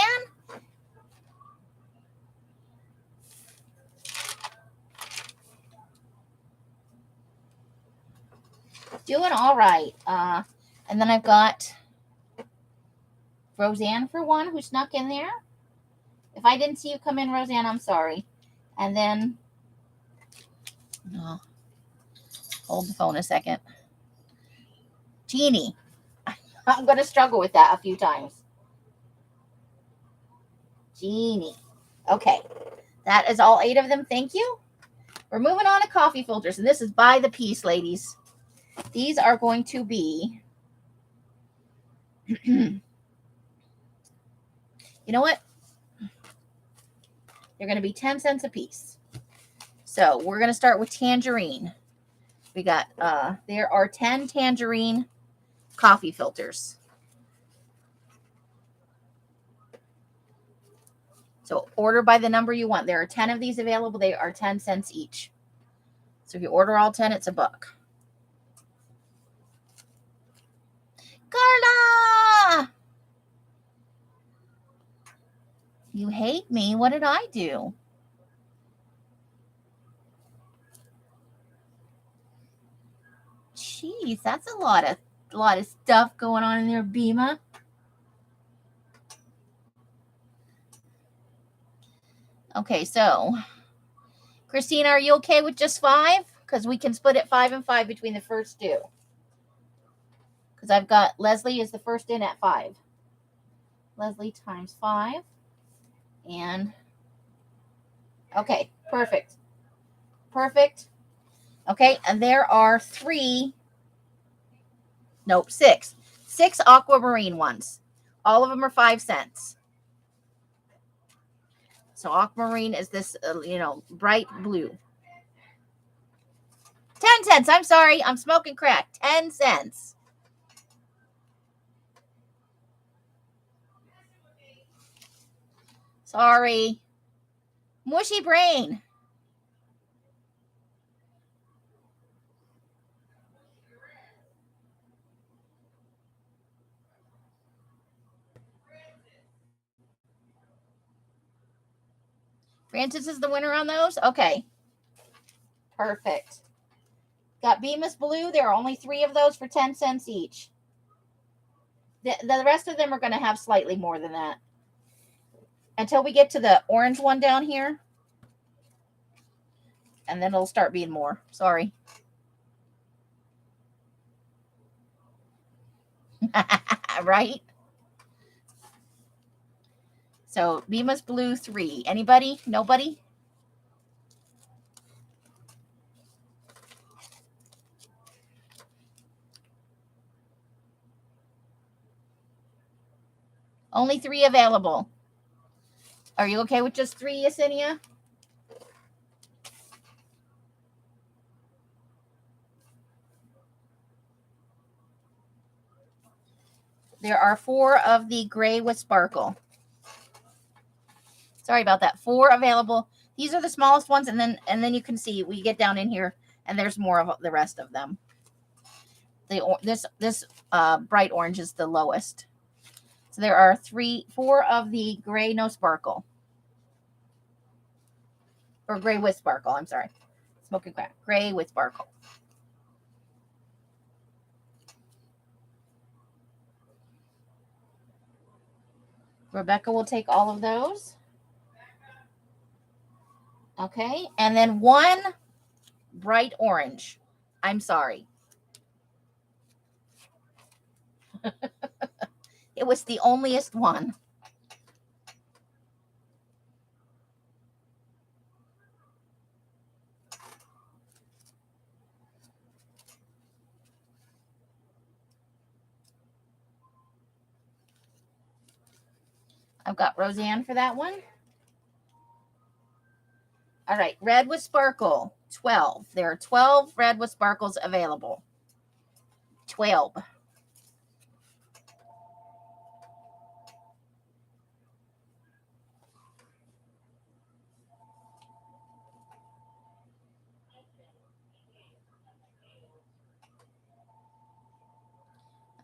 Doing all right. And then I've got Roseanne for one, who snuck in there. If I didn't see you come in, Roseanne, I'm sorry. And then, hold the phone a second. Jeannie. I'm going to struggle with that a few times. Jeannie. Okay. That is all 8 of them. Thank you. We're moving on to coffee filters. And this is by the piece, ladies. These are going to be, you know what? They're going to be 10 cents a piece. So we're going to start with tangerine. We got, there are 10 tangerine coffee filters. So order by the number you want. There are 10 of these available. They are 10 cents each. So if you order all 10, it's $1. Carla! You hate me. What did I do? Jeez, that's a lot of stuff going on in there, Bima. Okay, so Christina, are you okay with just 5? Because we can split it 5 and 5 between the first 2. Because I've got Leslie is the first in at 5. Leslie times 5. And okay, perfect. Perfect. Okay, and there are 6 aquamarine ones. All of them are 5 cents. So aquamarine is this, bright blue. 10 cents. I'm sorry. I'm smoking crack. 10 cents. Sorry. Mushy brain. Francis is the winner on those? Okay. Perfect. Got Bemis Blue. There are only 3 of those for 10 cents each. The rest of them are going to have slightly more than that. Until we get to the orange one down here. And then it'll start being more. Sorry. Right? So, Bemis Blue 3. Anybody? Nobody? Only 3 available. Are you okay with just 3, Yesenia? There are 4 of the gray with sparkle. Sorry about that. 4 available. These are the smallest ones, and then you can see we get down in here, and there's more of the rest of them. This bright orange is the lowest. So there are 4 of the gray no sparkle, or gray with sparkle. I'm sorry, smoking crack. Gray with sparkle. Rebecca will take all of those. Okay, and then 1 bright orange. I'm sorry. It was the onlyest one. I've got Roseanne for that one. All right, red with sparkle, 12. There are 12 red with sparkles available. 12.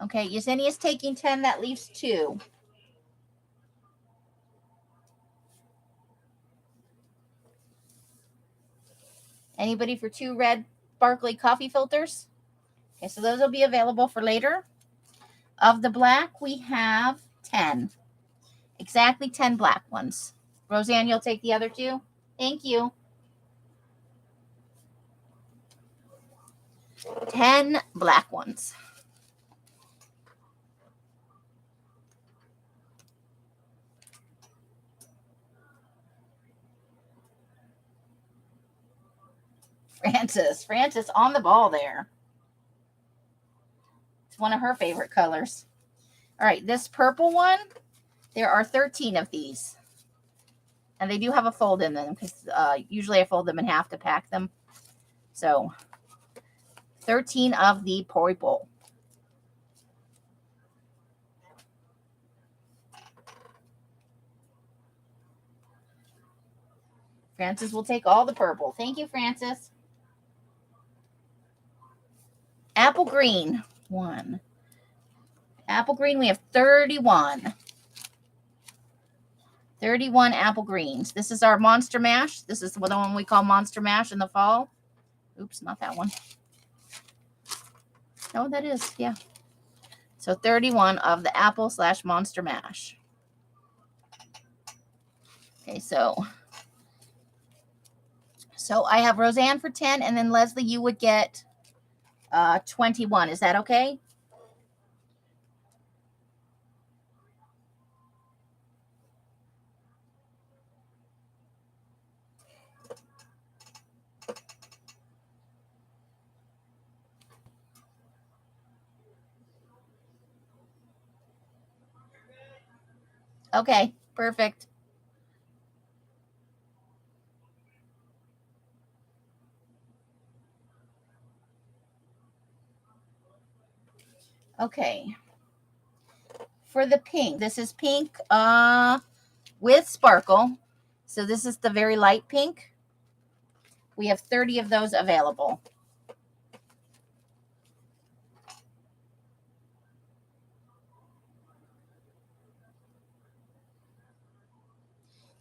Okay, Yesenia's taking 10. That leaves 2. Anybody for 2 red sparkly coffee filters? Okay, so those will be available for later. Of the black, we have 10. Exactly 10 black ones. Roseanne, you'll take the other 2? Thank you. 10 black ones. Frances on the ball there. It's one of her favorite colors. All right, this purple one, there are 13 of these. And they do have a fold in them because usually I fold them in half to pack them. So 13 of the purple. Frances will take all the purple. Thank you, Frances. Apple green, 1. Apple green, we have 31. 31 apple greens. This is our Monster Mash. This is the one we call Monster Mash in the fall. Oops, not that one. No, that is, yeah. So 31 of the apple / Monster Mash. Okay, so I have Roseanne for 10, and then Leslie, you would get 21. Is that okay? Okay, perfect. Okay. For the pink, this is pink with sparkle. So this is the very light pink. We have 30 of those available.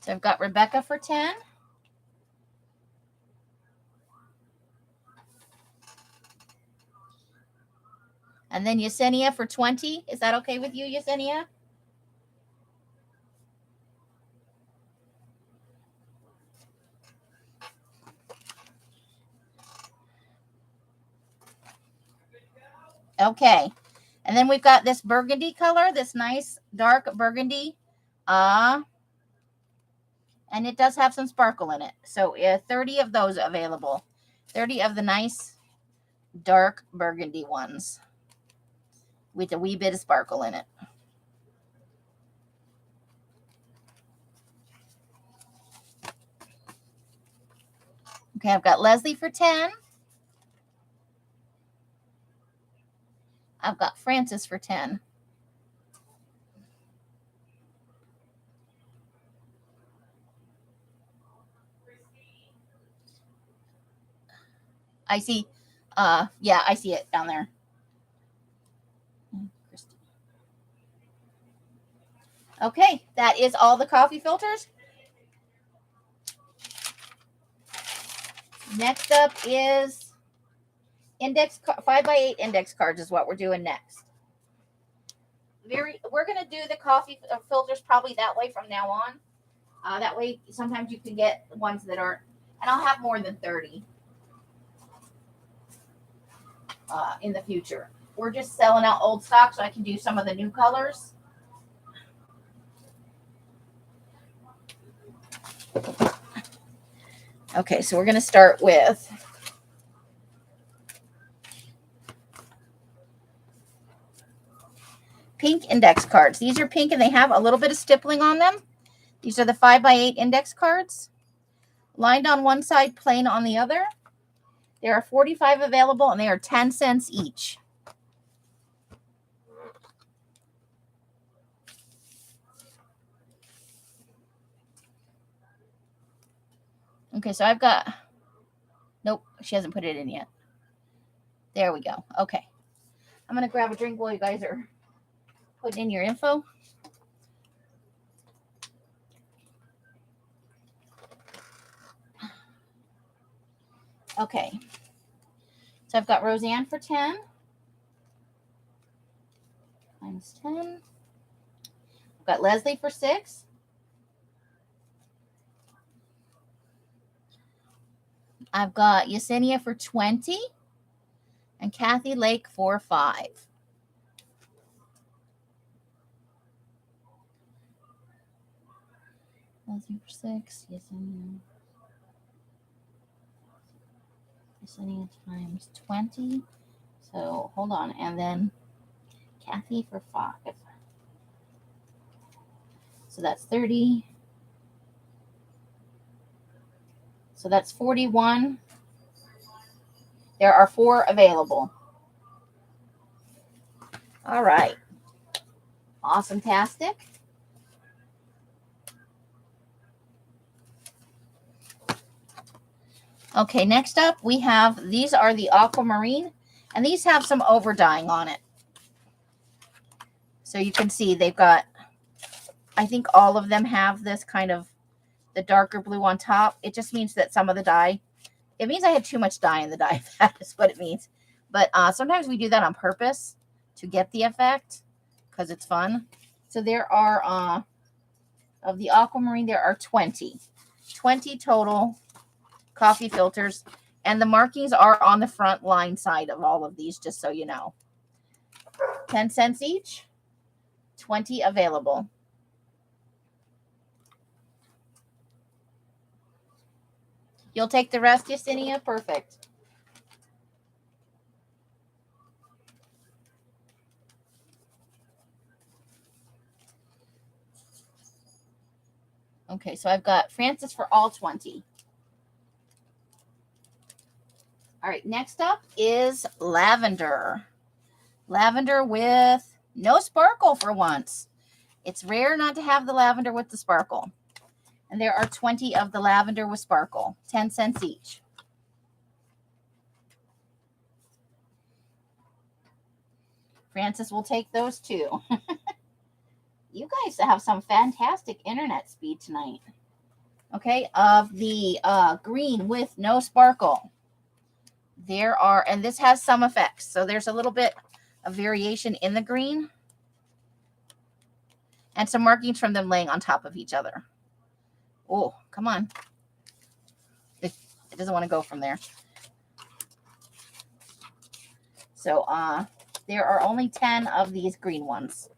So I've got Rebecca for 10. And then Yesenia for 20. Is that okay with you, Yesenia? Okay. And then we've got this burgundy color, this nice dark burgundy. And it does have some sparkle in it. So 30 of those available. 30 of the nice dark burgundy ones with a wee bit of sparkle in it. Okay, I've got Leslie for 10. I've got Frances for 10. I see. Yeah, I see it down there. Okay, that is all the coffee filters. Next up is index 5x8 index cards is what we're doing next. We're going to do the coffee filters probably that way from now on. That way, sometimes you can get ones that aren't, and I'll have more than 30 in the future. We're just selling out old stock so I can do some of the new colors. Okay, so we're going to start with pink index cards. These are pink and they have a little bit of stippling on them. These are the 5x8 index cards. Lined on one side, plain on the other. There are 45 available and they are 10 cents each. Okay, so I've got, nope, she hasn't put it in yet. There we go. Okay. I'm going to grab a drink while you guys are putting in your info. Okay. So I've got Roseanne for 10. Times 10. I've got Leslie for 6. I've got Yesenia for 20. And Kathy Lake for 5. Leslie for 6. Yesenia times 20. So hold on. And then Kathy for 5. So that's 30. So that's 41. There are 4 available. All right. Awesome-tastic. Okay, next up we have, these are the aquamarine, and these have some over dyeing on it. So you can see they've got, I think all of them have this kind of the darker blue on top. It just means that some of the dye, it means I had too much dye in the dye. That is what it means. But sometimes we do that on purpose to get the effect because it's fun. So there are, of the aquamarine, there are 20 total coffee filters. And the markings are on the front line side of all of these, just so you know. 10 cents each, 20 available. You'll take the rest, Yesenia? Perfect. Okay, so I've got Francis for all 20. All right, next up is lavender. Lavender with no sparkle for once. It's rare not to have the lavender with the sparkle. And there are 20 of the lavender with sparkle, 10 cents each. Francis will take those too. You guys have some fantastic internet speed tonight. Okay, of the green with no sparkle. There are, and this has some effects. So there's a little bit of variation in the green. And some markings from them laying on top of each other. Oh, come on. It doesn't want to go from there. So there are only 10 of these green ones.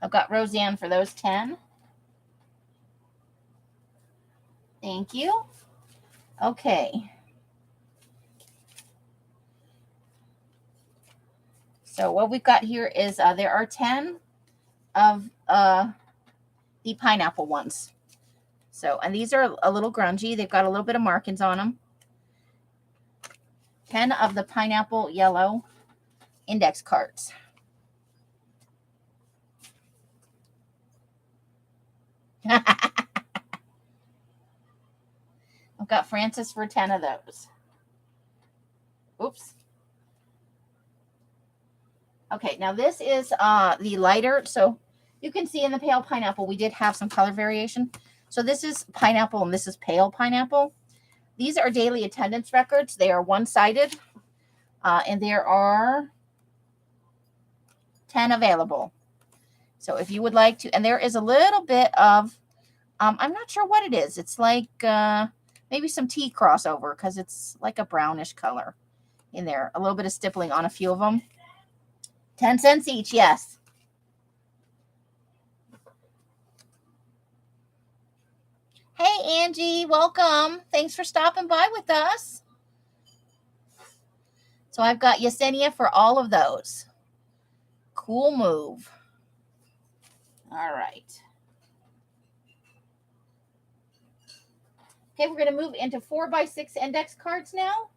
I've got Roseanne for those 10. Thank you. Okay. So what we've got here is there are 10 of the pineapple ones. So, and these are a little grungy. They've got a little bit of markings on them. 10 of the pineapple yellow index cards. I've got Francis for 10 of those. Oops. Okay, now this is the lighter. So you can see in the pale pineapple, we did have some color variation. So this is pineapple and this is pale pineapple. These are daily attendance records. They are one-sided, and there are 10 available. So if you would like to, and there is a little bit of, I'm not sure what it is. It's like maybe some tea crossover because it's like a brownish color in there. A little bit of stippling on a few of them. 10 cents each, yes. Hey, Angie, welcome. Thanks for stopping by with us. So I've got Yesenia for all of those. Cool move. All right. Okay, we're going to move into 4x6 index cards now.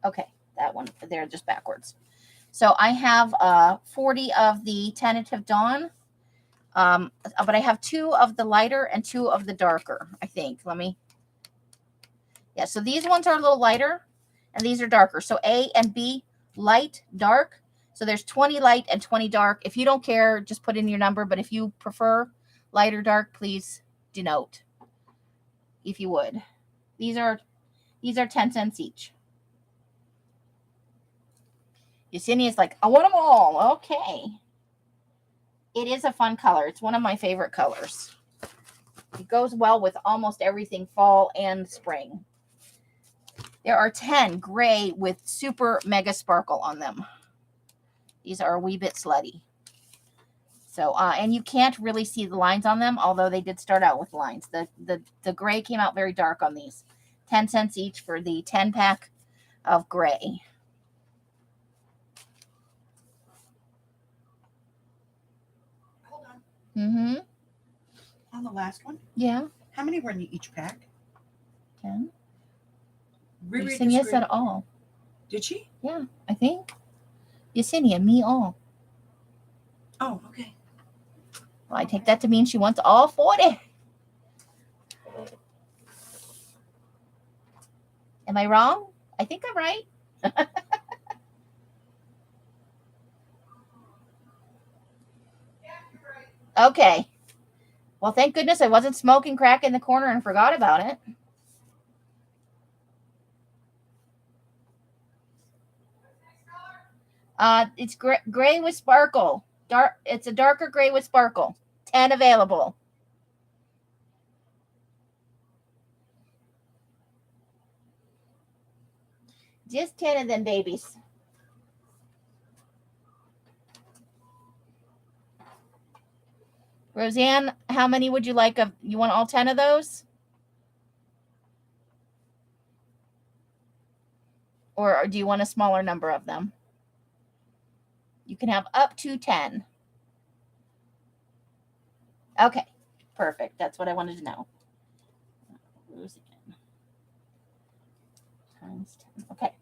Okay, that one, they're just backwards. So I have 40 of the Tentative Dawn, but I have 2 of the lighter and 2 of the darker, I think. Yeah, so these ones are a little lighter, and these are darker. So A and B, light, dark. So there's 20 light and 20 dark. If you don't care, just put in your number, but if you prefer light or dark, please denote, if you would. These are 10 cents each. Yesenia's like, I want them all. Okay. It is a fun color. It's one of my favorite colors. It goes well with almost everything fall and spring. There are 10 gray with super mega sparkle on them. These are a wee bit slutty. So, and you can't really see the lines on them, although they did start out with lines. The gray came out very dark on these. 10 cents each for the 10 pack of gray. Mm-hmm. On the last one? Yeah. How many were in each pack? 10. Yesenia said all. Did she? Yeah, I think. Yesenia, me all. Oh, okay. Well, I take that to mean she wants all 40. Am I wrong? I think I'm right. Okay. Well, thank goodness I wasn't smoking crack in the corner and forgot about it. It's gray with sparkle. It's a darker gray with sparkle. 10 available. Just 10 of them babies. Roseanne, how many would you like? You want all 10 of those? Or do you want a smaller number of them? You can have up to 10. Okay, perfect. That's what I wanted to know. Roseanne. Times 10. Okay.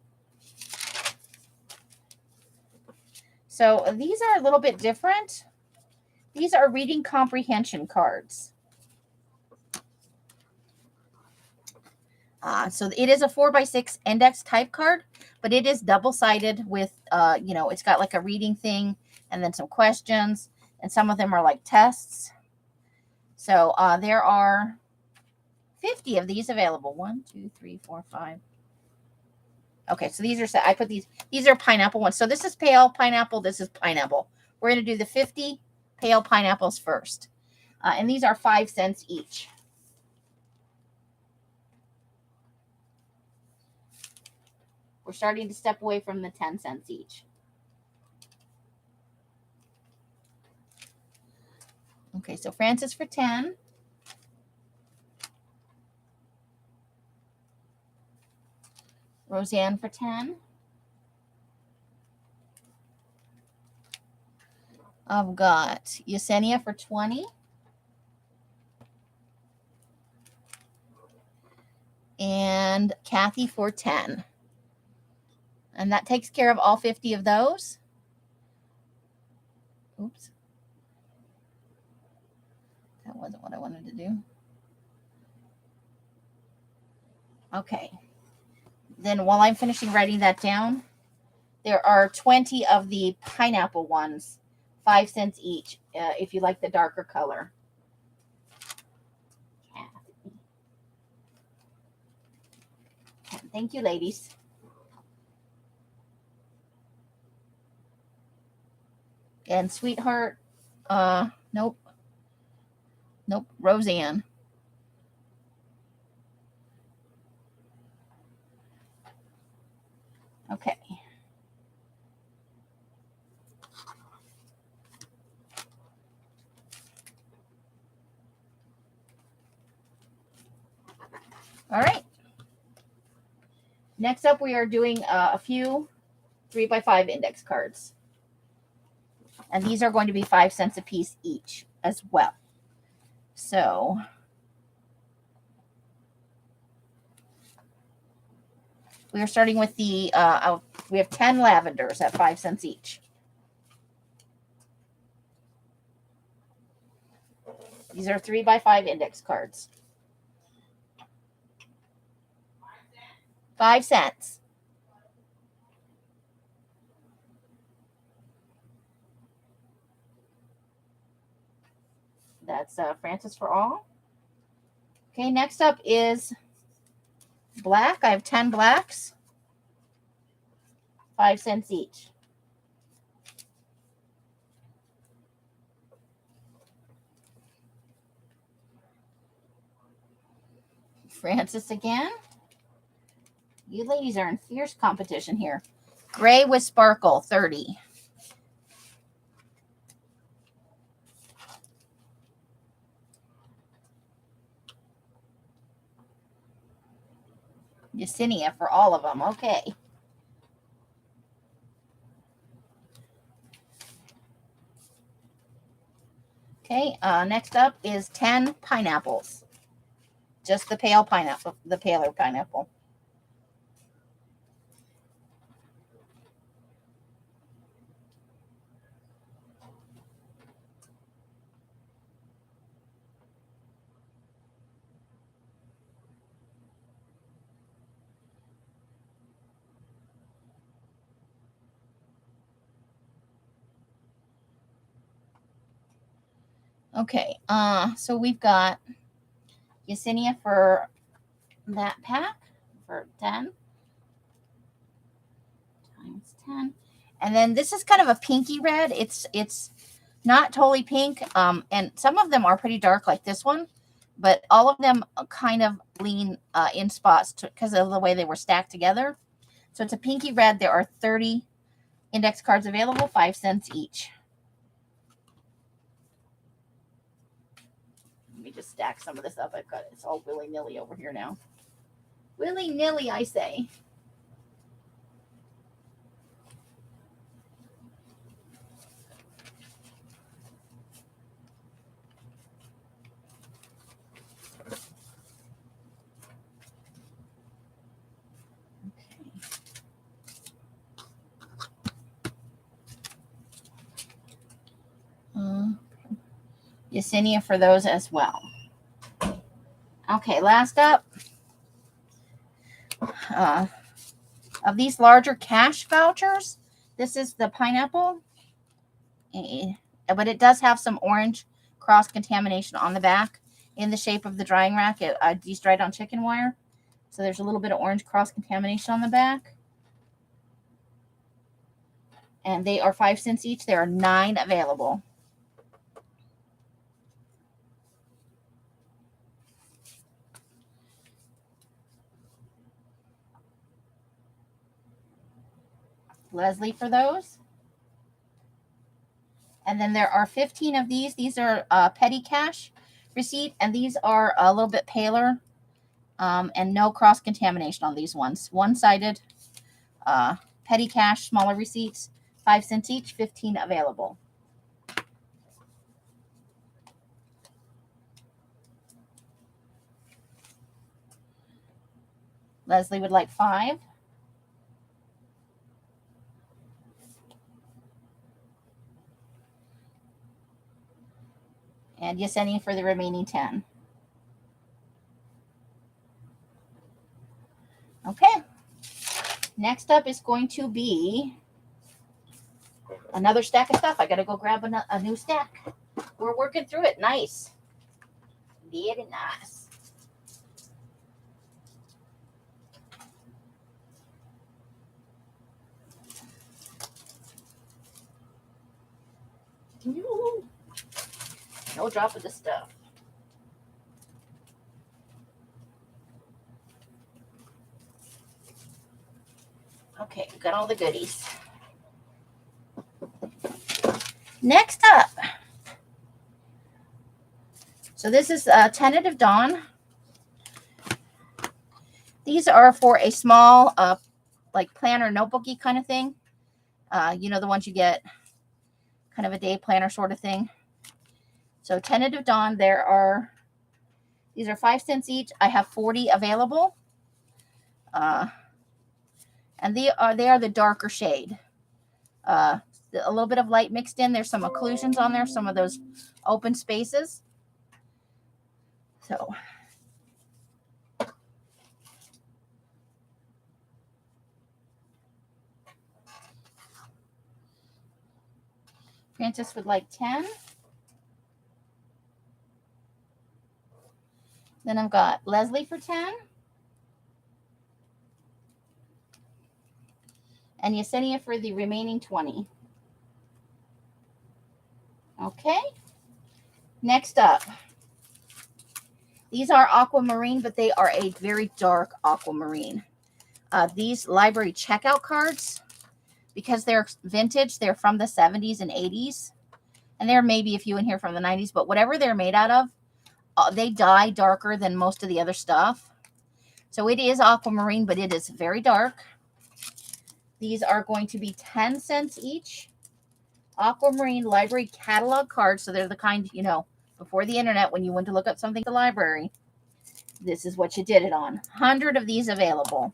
So these are a little bit different. These are reading comprehension cards. So it is a 4x6 index type card, but it is double-sided with, it's got like a reading thing and then some questions, and some of them are like tests. So there are 50 of these available. 1, 2, 3, 4, 5. Okay, so these are, I put these are pineapple ones. So this is pale pineapple. This is pineapple. We're going to do the 50 pale pineapples first. And these are 5 cents each. We're starting to step away from the 10 cents each. Okay, so Francis for 10. Roseanne for 10. I've got Yesenia for 20. And Kathy for 10. And that takes care of all 50 of those. Oops. That wasn't what I wanted to do. Okay. Then while I'm finishing writing that down, there are 20 of the pineapple ones, 5 cents each, if you like the darker color. Thank you, ladies. And sweetheart, nope. Nope, Roseanne. Okay. All right. Next up, we are doing a few 3x5 index cards. And these are going to be 5 cents a piece each as well. So we are starting with the, we have 10 lavenders at 5 cents each. These are 3x5 index cards. 5 cents. That's Francis for all. Okay, next up is black. I have 10 blacks. 5 cents each. Francis again. You ladies are in fierce competition here. Gray with sparkle, 30. Yesenia for all of them. Okay. Okay, next up is 10 pineapples. Just the pale pineapple, the paler pineapple. Okay, so we've got Yesenia for that pack for 10 times 10. And then this is kind of a pinky red. It's not totally pink. And some of them are pretty dark like this one, but all of them kind of lean in spots because of the way they were stacked together. So it's a pinky red. There are 30 index cards available, 5 cents each. Let me just stack some of this up. I've got it's all willy-nilly over here now. Willy-nilly, I say. Yesenia for those as well. Okay, last up, of these larger cash vouchers, this is the pineapple, but it does have some orange cross-contamination on the back in the shape of the drying rack. It de-dried on chicken wire, so there's a little bit of orange cross-contamination on the back. And they are 5 cents each. There are 9 available. Leslie for those. And then there are 15 of these. These are petty cash receipt, and these are a little bit paler and no cross-contamination on these ones. One-sided petty cash, smaller receipts, 5 cents each, 15 available. Leslie would like 5. And Yesenia for the remaining 10. Okay. Next up is going to be another stack of stuff. I got to go grab a new stack. We're working through it. Nice. Very nice. No drop of the stuff. Okay, we got all the goodies. Next up. So this is Tentative Dawn. These are for a small, like planner notebooky kind of thing. You know, the ones you get kind of a day planner sort of thing. So Tentative Dawn, these are 5 cents each. I have 40 available. And they are the darker shade. A little bit of light mixed in. There's some occlusions on there, some of those open spaces. So Francis would like 10. Then I've got Leslie for 10. And Yesenia for the remaining 20. Okay. Next up. These are aquamarine, but they are a very dark aquamarine. These library checkout cards, because they're vintage, they're from the 70s and 80s. And there may be a few in here from the 90s, but whatever they're made out of, they dye darker than most of the other stuff. So it is aquamarine, but it is very dark. These are going to be 10 cents each. Aquamarine library catalog cards. So they're the kind, you know, before the internet, when you went to look up something at the library, this is what you did it on. 100 of these available.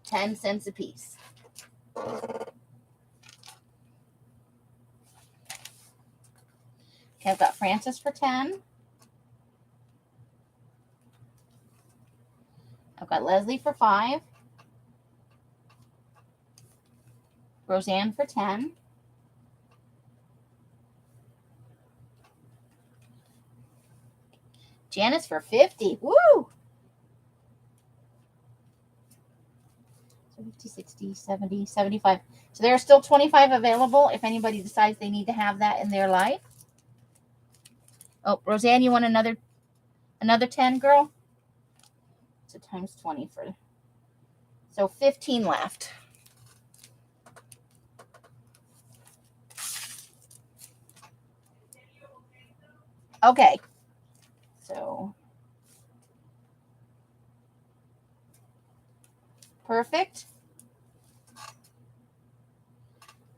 $0.10 a piece. Okay, I've got Francis for 10. I've got Leslie for 5. Roseanne for 10. Janice for 50. Woo! So 50, 60, 70, 75. So there are still 25 available if anybody decides they need to have that in their life. Oh, Roseanne, you want another 10, girl? So times 20 for, so 15 left. Okay. So perfect.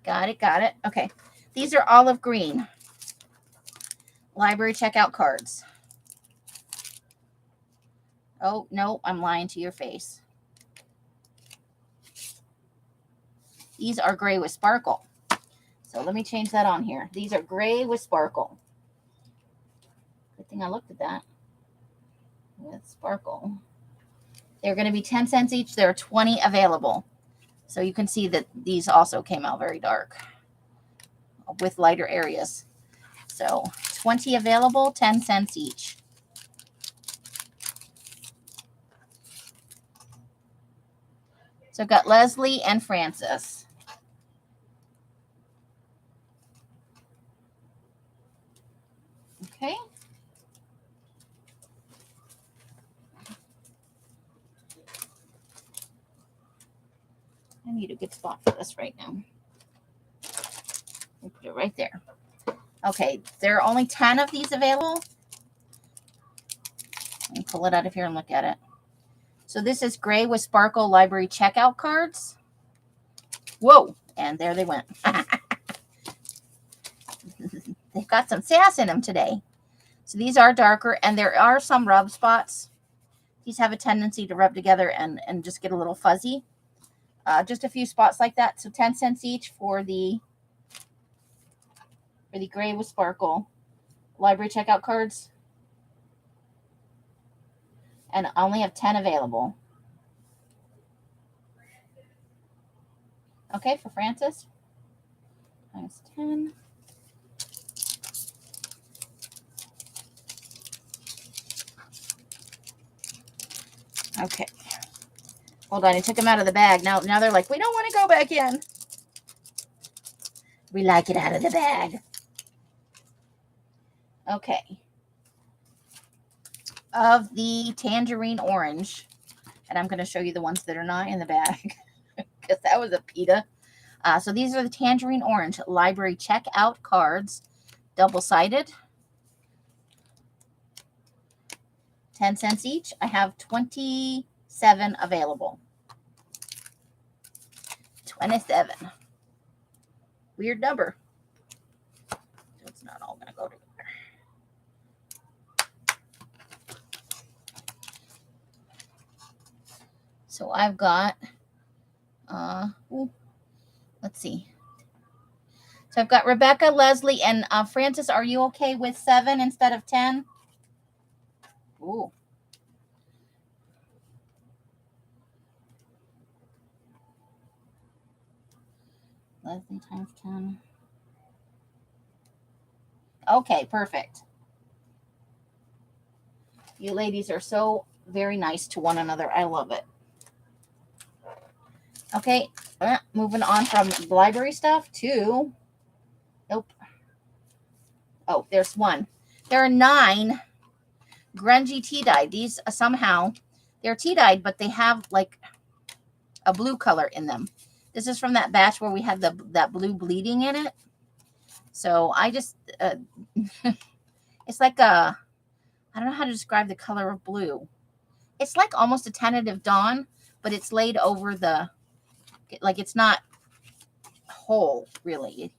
Got it. Okay. These are olive green library checkout cards. Oh, no, I'm lying to your face. These are gray with sparkle. So let me change that on here. These are gray with sparkle. Good thing I looked at that. With sparkle. They're going to be 10 cents each. There are 20 available. So you can see that these also came out very dark with lighter areas. So 20 available, 10 cents each. So I've got Leslie and Francis. Okay. I need a good spot for this right now. I'll put it right there. Okay, there are only 10 of these available. Let me pull it out of here and look at it. So this is gray with sparkle library checkout cards. Whoa, and there they went. They've got some sass in them today. So these are darker, and there are some rub spots. These have a tendency to rub together and just get a little fuzzy. just a few spots like that. So 10 cents each for the gray with sparkle library checkout cards. And I only have 10 available. Okay, for Francis. Times 10. Okay. Hold on, I took them out of the bag. Now they're like, we don't want to go back in. We like it out of the bag. Okay. Of the tangerine orange, and I'm going to show you the ones that are not in the bag because that was a pita. So these are the tangerine orange library checkout cards, double-sided. 10 cents each. I have 27 available. 27. Weird number. It's not all going to go together. So I've got, let's see. So I've got Rebecca, Leslie, and Francis. Are you okay with 7 instead of 10? Ooh. Leslie times 10. Okay, perfect. You ladies are so very nice to one another. I love it. Okay, moving on from library stuff to, nope. Oh, there's one. There are 9 grungy tea-dyed. These somehow, they're tea-dyed, but they have like a blue color in them. This is from that batch where we had that blue bleeding in it. So I just, it's like a, I don't know how to describe the color of blue. It's like almost a tentative dawn, but it's laid over the, like it's not whole really.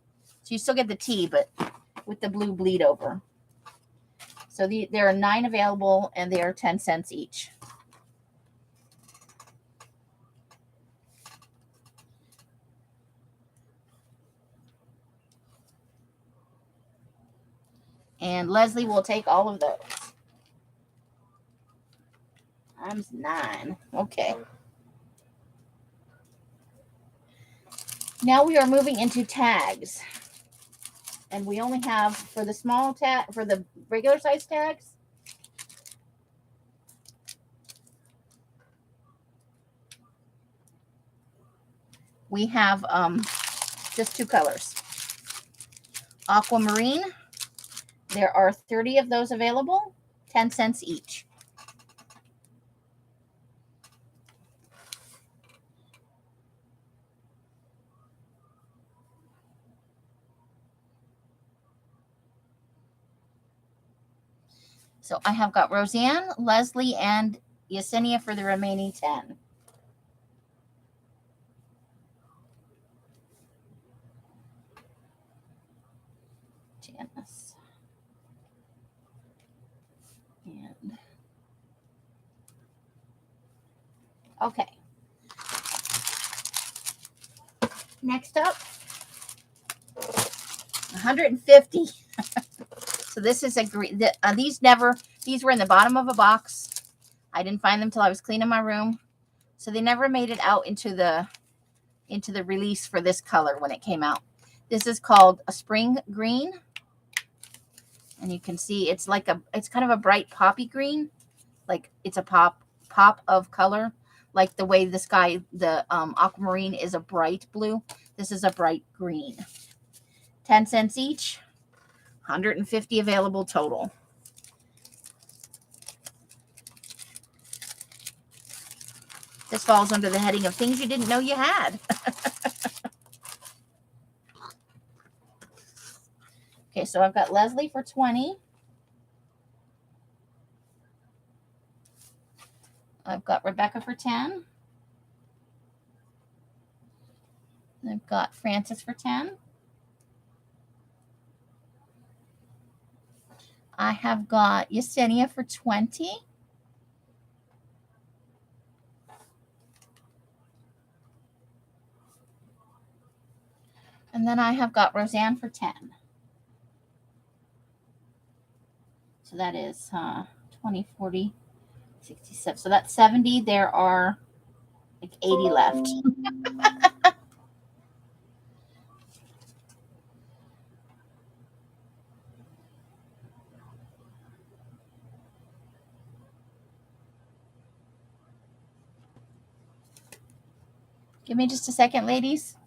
So you still get the tea, but with the blue bleed over. So there are 9 available and they are 10 cents each. And Leslie will take all of those. Times 9. Okay. Now we are moving into tags. And we only have, for the small tag, for the regular size tags, we have just 2 colors. Aquamarine. There are 30 of those available, 10 cents each. So I have got Roseanne, Leslie, and Yesenia for the remaining 10. Janice. And okay. Next up, 150. So this is a green. These were in the bottom of a box. I didn't find them till I was cleaning my room. So they never made it out into the release for this color when it came out. This is called a spring green. And you can see it's kind of a bright poppy green. Like it's a pop of color. Like the way the sky, the aquamarine is a bright blue. This is a bright green. 10 cents each. 150 available total. This falls under the heading of things you didn't know you had. Okay, so I've got Leslie for 20. I've got Rebecca for 10. I've got Francis for 10. I have got Yesenia for 20. And then I have got Roseanne for 10. So that is 20, 40, 67. So that's 70. There are like 80 left. Give me just a second, ladies.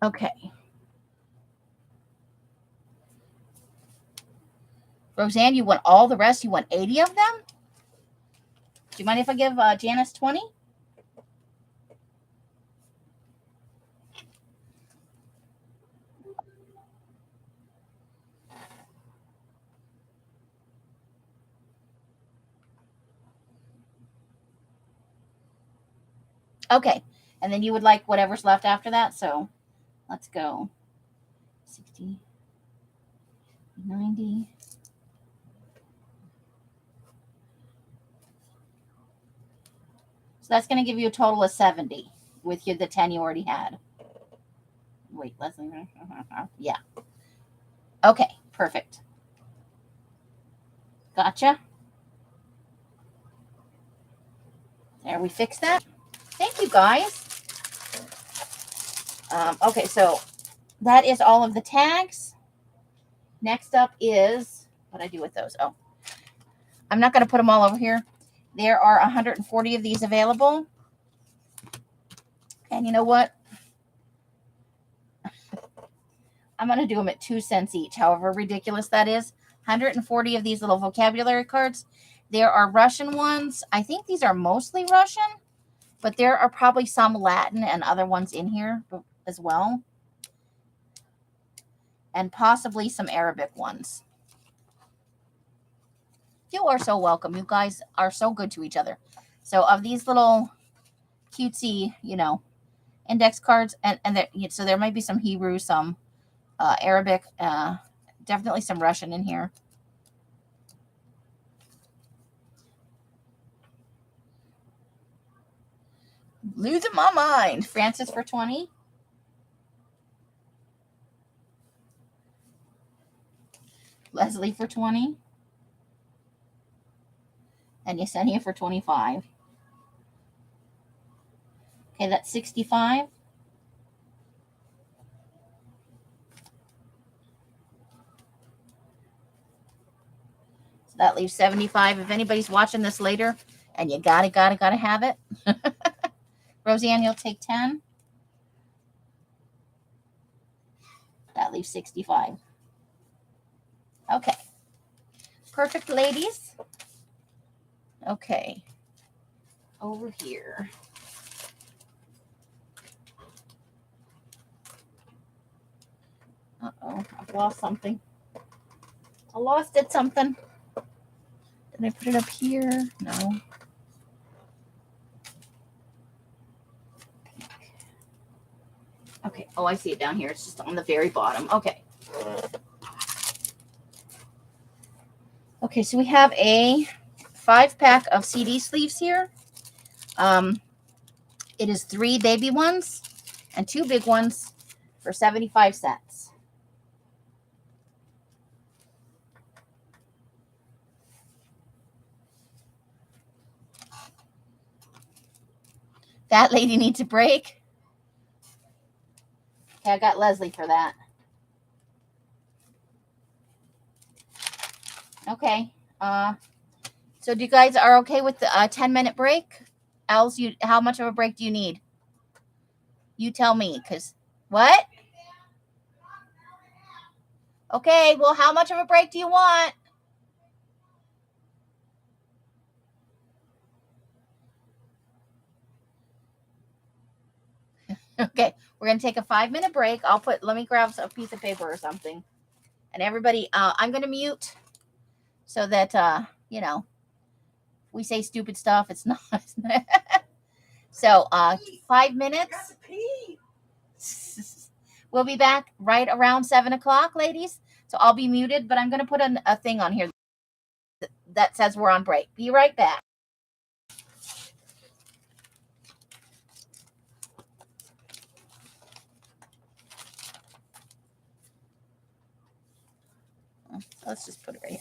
Okay. Roseanne, you want all the rest? You want 80 of them? Do you mind if I give Janice 20? Okay. And then you would like whatever's left after that. So let's go. 60, 90. So that's going to give you a total of 70 with the 10 you already had. Wait, Leslie. Yeah. Okay, perfect. Gotcha. There, we fixed that. Thank you, guys. Okay, so that is all of the tags. Next up is, what do I do with those? Oh, I'm not going to put them all over here. There are 140 of these available. And you know what? I'm going to do them at 2 cents each, however ridiculous that is. 140 of these little vocabulary cards. There are Russian ones. I think these are mostly Russian, but there are probably some Latin and other ones in here as well. And possibly some Arabic ones. You are so welcome. You guys are so good to each other. So of these little cutesy, index cards, and so there might be some Hebrew, some Arabic, definitely some Russian in here. Losing my mind. Francis for 20. Leslie for 20. And Yesenia for 25. Okay, that's 65. So that leaves 75. If anybody's watching this later and you gotta have it. Roseanne, you'll take 10. That leaves 65. Okay. Perfect, ladies. Okay. Over here. Uh-oh, I've lost something. I lost it something. Did I put it up here? No. Okay. Oh, I see it down here. It's just on the very bottom. Okay. Okay, so we have a 5-pack of CD sleeves here. It is 3 baby ones and 2 big ones for 75 cents. That lady needs a break. Okay, I got Leslie for that. Okay. So you guys are okay with the 10-minute break? Els, how much of a break do you need? You tell me, because what? Okay, well, how much of a break do you want? Okay, we're gonna take a 5-minute break. Let me grab a piece of paper or something. And everybody, I'm gonna mute so that we say stupid stuff. It's not. So 5 minutes. We'll be back right around 7 o'clock, ladies. So I'll be muted, but I'm gonna put a thing on here that says we're on break. Be right back. Let's just put it right here.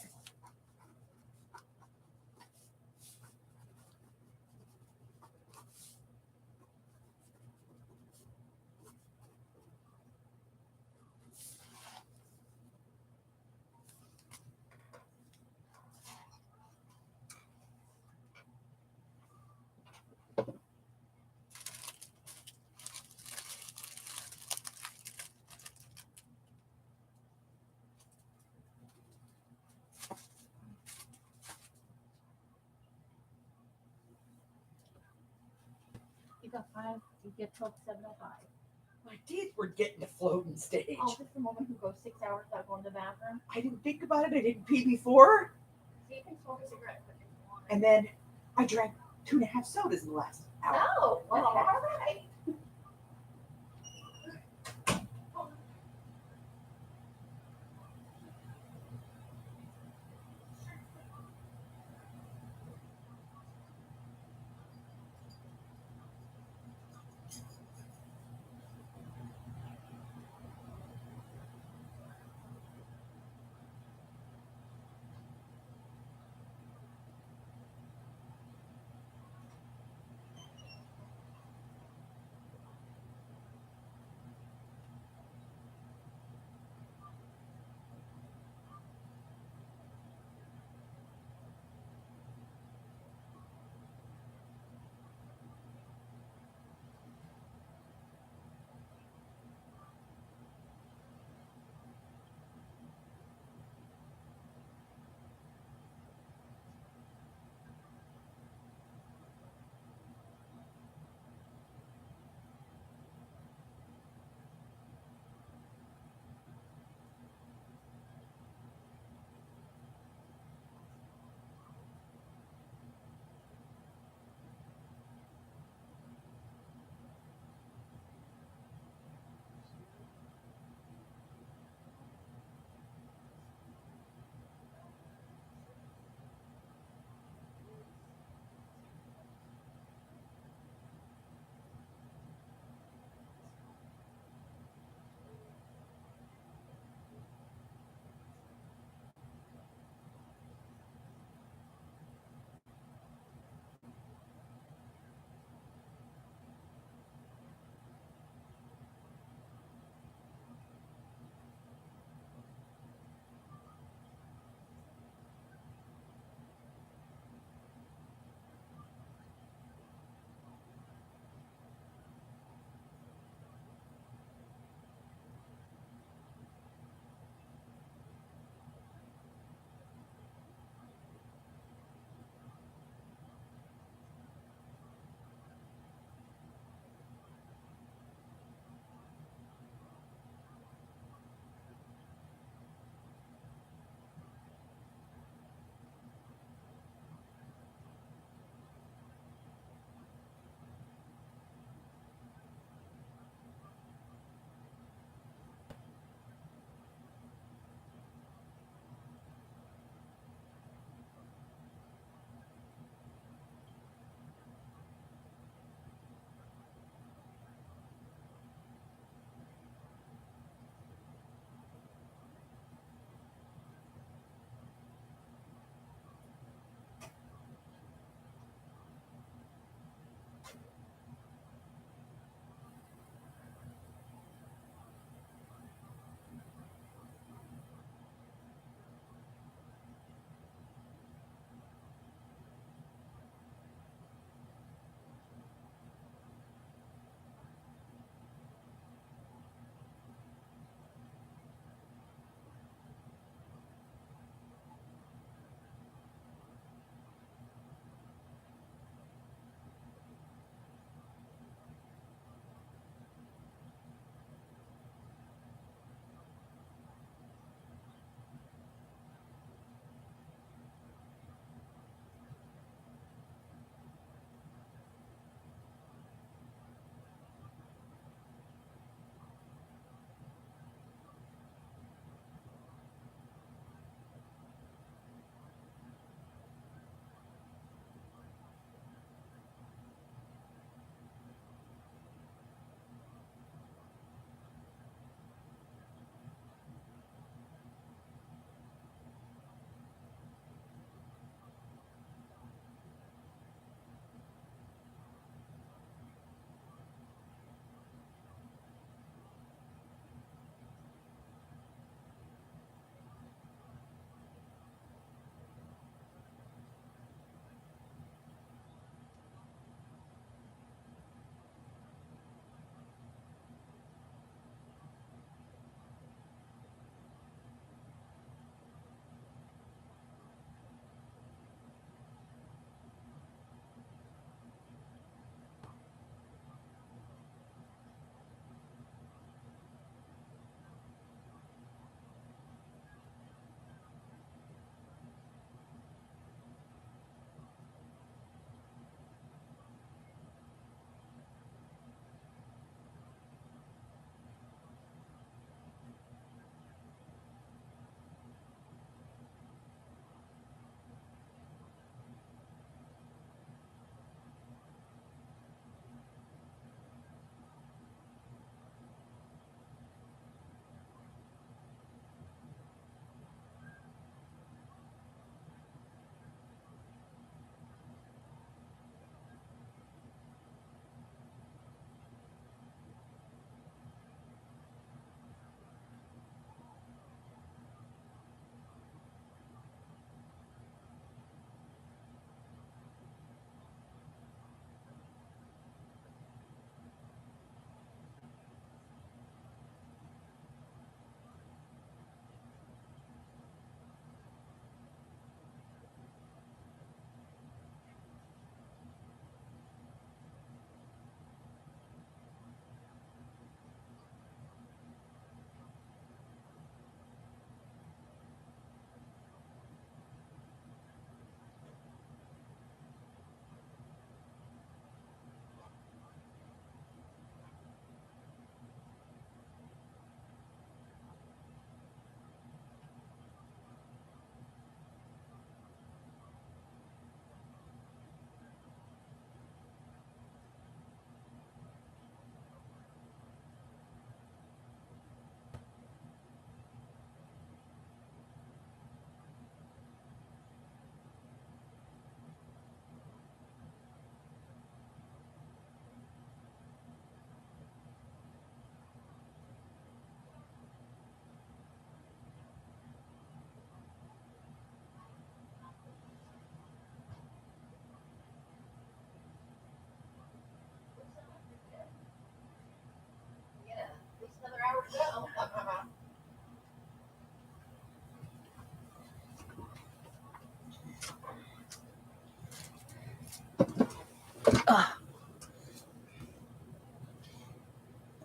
You got 5. You get till 7:05. My teeth were getting to floating stage. Oh, just the woman who goes 6 hours without going to the bathroom. I didn't think about it. I didn't pee before. So you can smoke a cigarette. And then I drank 2.5 sodas in the last hour. Oh, well, all right.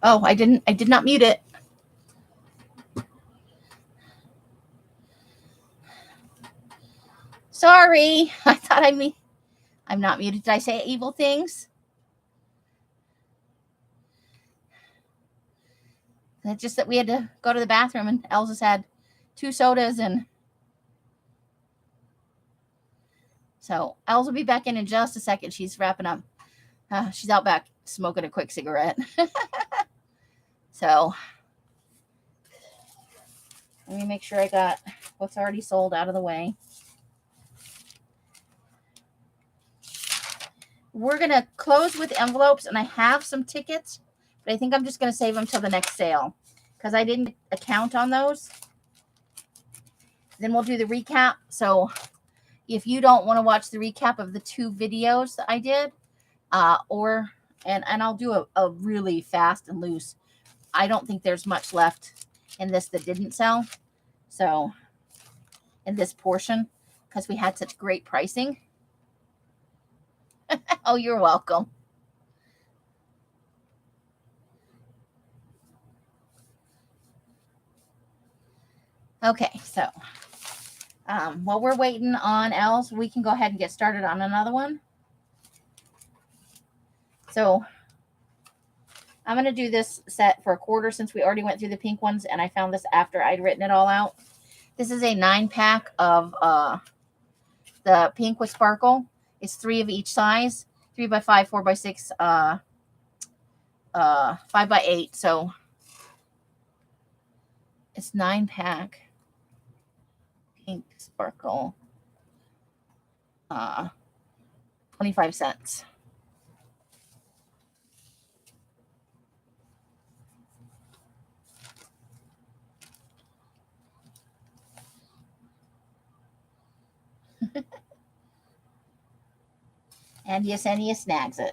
Oh, I did not mute it. Sorry. I thought I'm not muted. Did I say evil things? It's just that we had to go to the bathroom and Elsa's had 2 sodas, and so Elsa will be back in just a second. She's wrapping up. She's out back smoking a quick cigarette. So let me make sure I got what's already sold out of the way. We're going to close with envelopes, and I have some tickets, but I think I'm just going to save them till the next sale because I didn't account on those. Then we'll do the recap. So if you don't want to watch the recap of the 2 videos that I did, and I'll do a really fast and loose. I don't think there's much left in this that didn't sell. So in this portion, because we had such great pricing. Oh, you're welcome. Okay, so while we're waiting on Els, we can go ahead and get started on another one. So I'm going to do this set for $1 since we already went through the pink ones, and I found this after I'd written it all out. This is a 9-pack of the pink with sparkle. It's 3 of each size, 3x5, 4x6, 5x8. So it's 9-pack pink sparkle, 25 cents. And Yesenia snags it.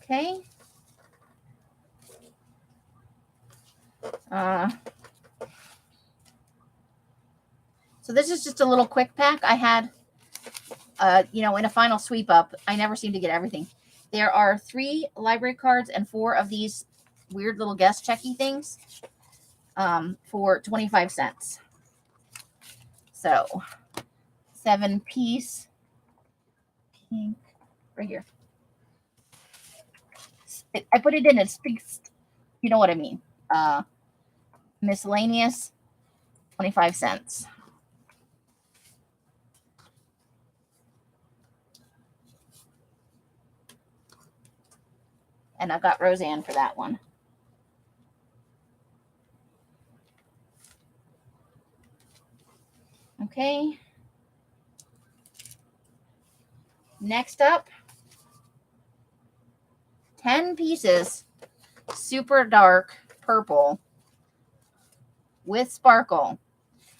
Okay. So this is just a little quick pack. I had, in a final sweep up, I never seem to get everything. There are 3 library cards and 4 of these weird little guest checky things for 25 cents. So 7-piece pink right here. I put it in a fixed, you know what I mean. Miscellaneous, 25 cents. And I got Roseanne for that one. Okay. Next up, 10 pieces, super dark purple with sparkle.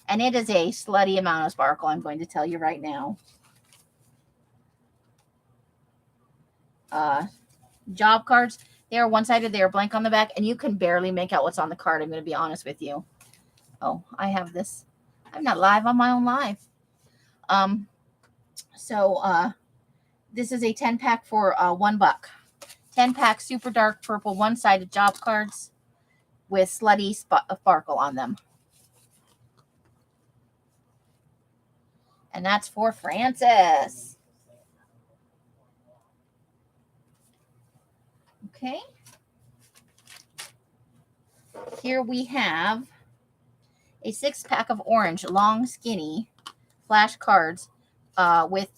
And it is a slutty amount of sparkle, I'm going to tell you right now. Job cards, they are one-sided, they are blank on the back, and you can barely make out what's on the card, I'm going to be honest with you. Oh, I have this. I'm not live on my own live. This is a 10-pack for $1. 10-pack super dark purple one-sided job cards with slutty sparkle on them. And that's for Frances. Okay. Here we have a 6-pack of orange, long, skinny flash cards with,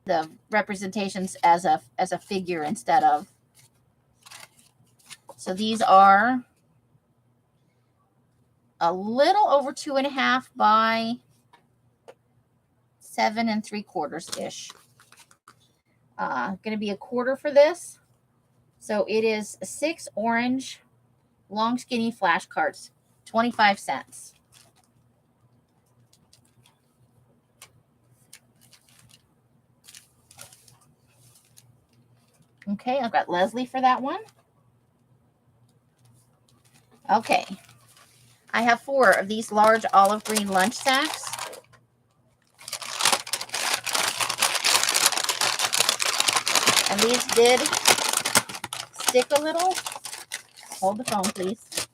the representations as a figure instead of. So these are a little over 2.5 by 7 3/4 ish. Going to be $1 for this. So it is 6 orange, long, skinny flash cards, 25 cents. Okay, I've got Leslie for that one. Okay. I have 4 of these large olive green lunch sacks. And these did stick a little. Hold the phone, please.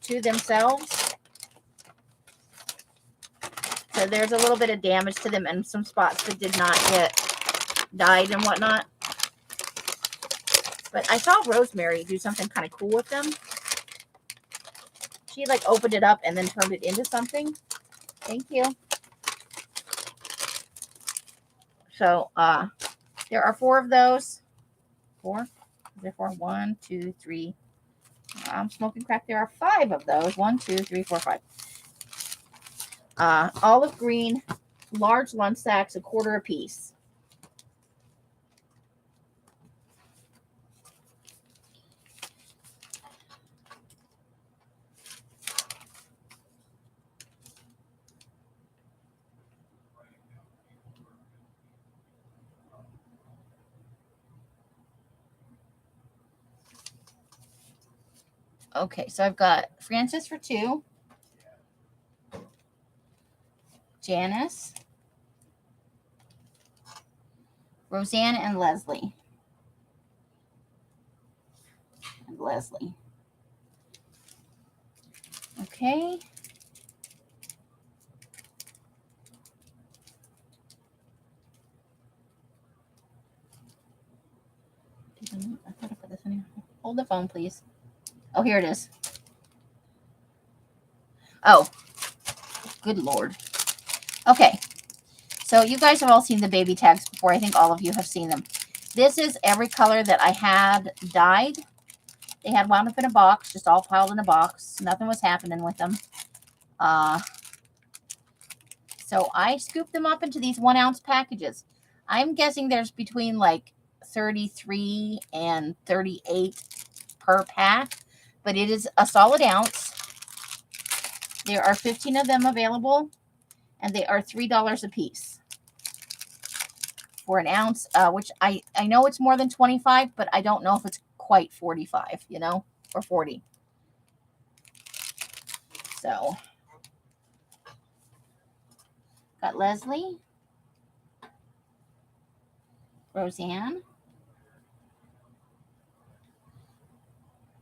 To themselves. So there's a little bit of damage to them and some spots that did not get dyed and whatnot. But I saw Rosemary do something kind of cool with them. She like opened it up and then turned it into something. Thank you. So there are 4 of those. 4? Is there 4? 1, 2, 3. I'm smoking crack. There are 5 of those. 1, 2, 3, 4, 5. Olive green, large lunch sacks, $1/4 a piece. Okay, so I've got Frances for 2, Janice, Roseanne, and Leslie. Okay. I thought I put this in here. Hold the phone, please. Oh, here it is. Oh, good Lord. Okay. So you guys have all seen the baby tags before. I think all of you have seen them. This is every color that I had dyed. They had wound up in a box, just all piled in a box. Nothing was happening with them. So I scooped them up into these 1-ounce packages. I'm guessing there's between like 33 and 38 per pack, but it is a solid ounce. There are 15 of them available, and they are $3 a piece for an ounce, which I know it's more than 25, but I don't know if it's quite 45, you know, or 40. So, got Leslie, Roseanne,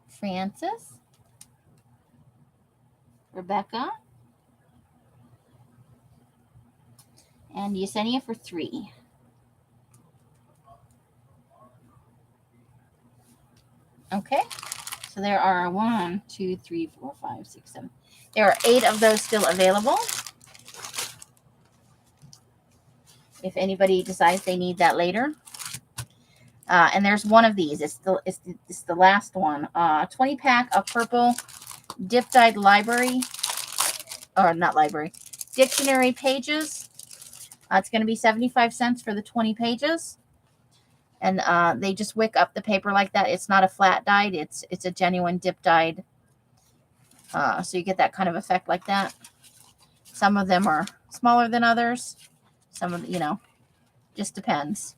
Frances, Rebecca, and Yesenia for 3. Okay, so there are 1, 2, 3, 4, 5, 6, 7. There are 8 of those still available. If anybody decides they need that later. And there's one of these. It's the last one. 20 pack of purple dip dyed library, or not library, dictionary pages. It's going to be 75 cents for the 20 pages. And they just wick up the paper like that. It's not a flat dyed. It's a genuine dip dyed. So you get that kind of effect like that. Some of them are smaller than others. Some of, you know, just depends.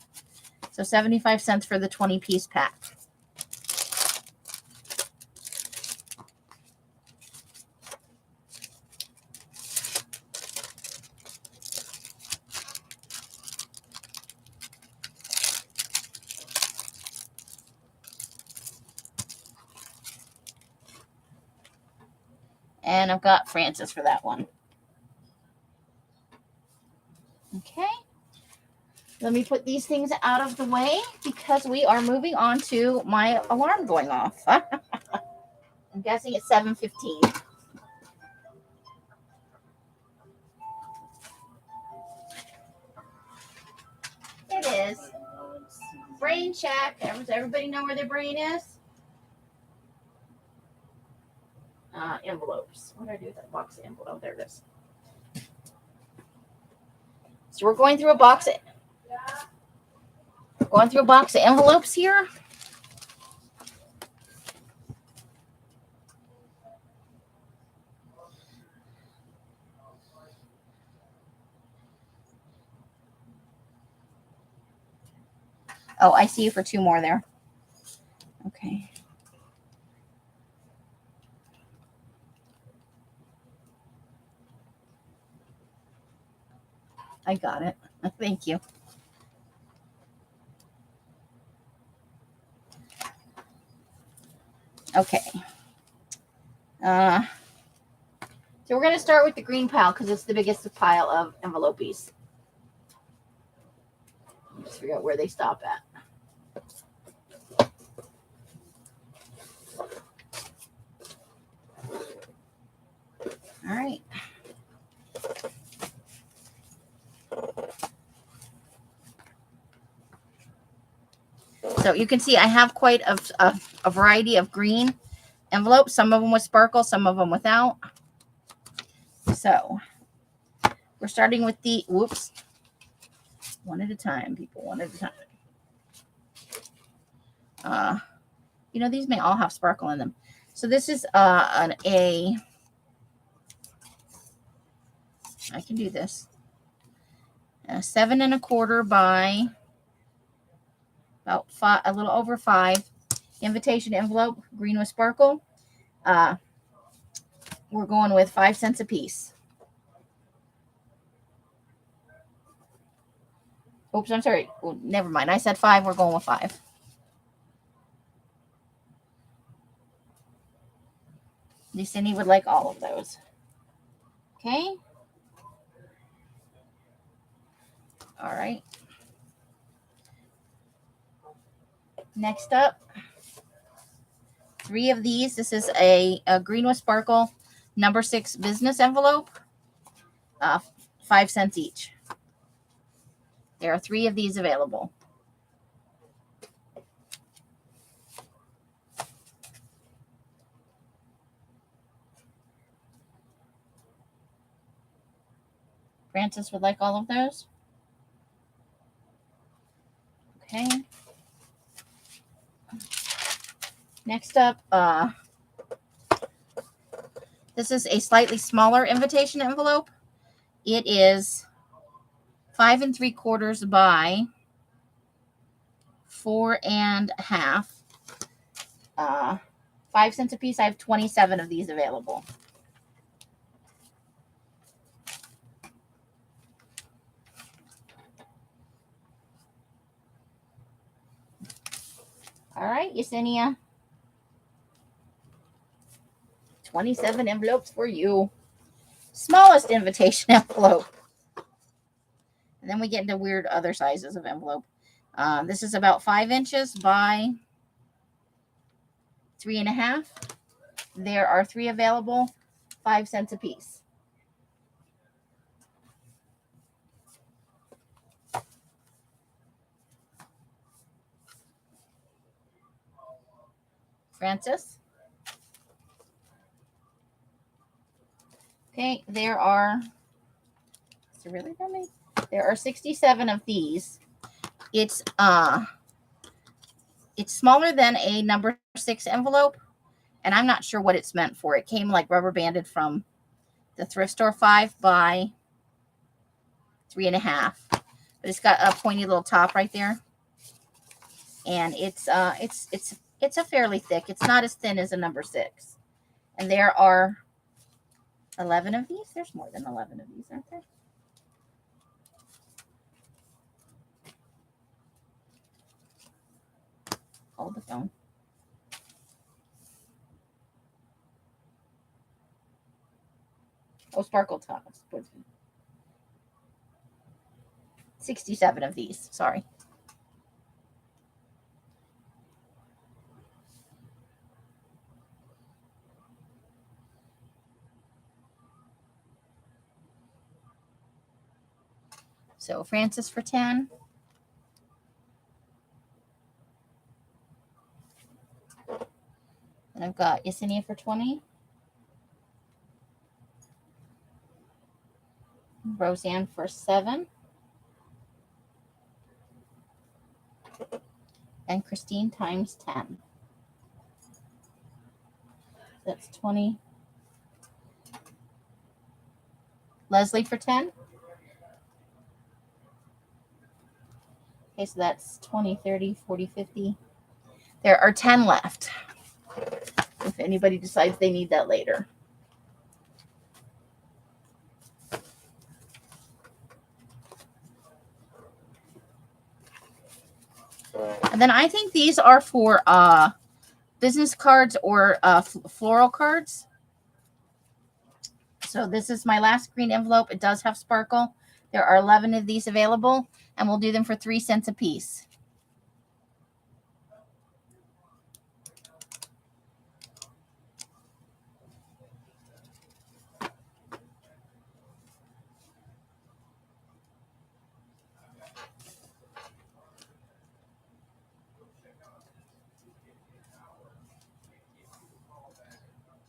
So 75 cents for the 20-piece pack. And I've got Frances for that one. Okay. Let me put these things out of the way because we are moving on to my alarm going off. I'm guessing it's 7:15. It is. Brain check. Does everybody know where their brain is? Envelopes. What did I do with that box of envelopes? Oh, there it is. So we're going through a box of envelopes here. Oh, I see you for 2 more there. Okay. I got it. Thank you. Okay. So we're going to start with the green pile because it's the biggest pile of envelopes. Just figure out where they stop at. All right. So you can see I have quite a variety of green envelopes, some of them with sparkle, some of them without. So we're starting with the, whoops, one at a time, people, one at a time. You know, these may all have sparkle in them. So this is I can do this. 7 1/4 by about 5, a little over 5. Invitation envelope, green with sparkle. We're going with 5 cents a piece. Oops, I'm sorry. Well, never mind. I said 5. We're going with 5. Lucindy would like all of those. Okay. All right. Next up, 3 of these. This is a green with sparkle number 6 business envelope. 5 cents each. There are 3 of these available. Francis would like all of those. Okay. Next up, this is a slightly smaller invitation envelope. It is 5 3/4 by 4 1/2. 5 cents a piece. I have 27 of these available. All right, Yesenia. 27 envelopes for you. Smallest invitation envelope. And then we get into weird other sizes of envelope. This is about 5 inches by 3 1/2. There are 3 available, 5 cents a piece. Francis? Okay, there are, is it really that many? There are 67 of these. It's smaller than a number 6 envelope, and I'm not sure what it's meant for. It came like rubber banded from the thrift store. 5 by 3 1/2. But it's got a pointy little top right there. And it's a fairly thick. It's not as thin as a number 6. And there are 11 of these. There's more than 11 of these, aren't there? Hold the phone. Oh, sparkle tops. 67 of these. Sorry. So Francis for 10. And I've got Yesenia for 20. Roseanne for 7. And Christine times 10. That's 20. Leslie for 10. Okay, so that's 20, 30, 40, 50. There are 10 left. If anybody decides they need that later. And then I think these are for business cards or floral cards. So this is my last green envelope. It does have sparkle. There are 11 of these available, and we'll do them for 3 cents a piece.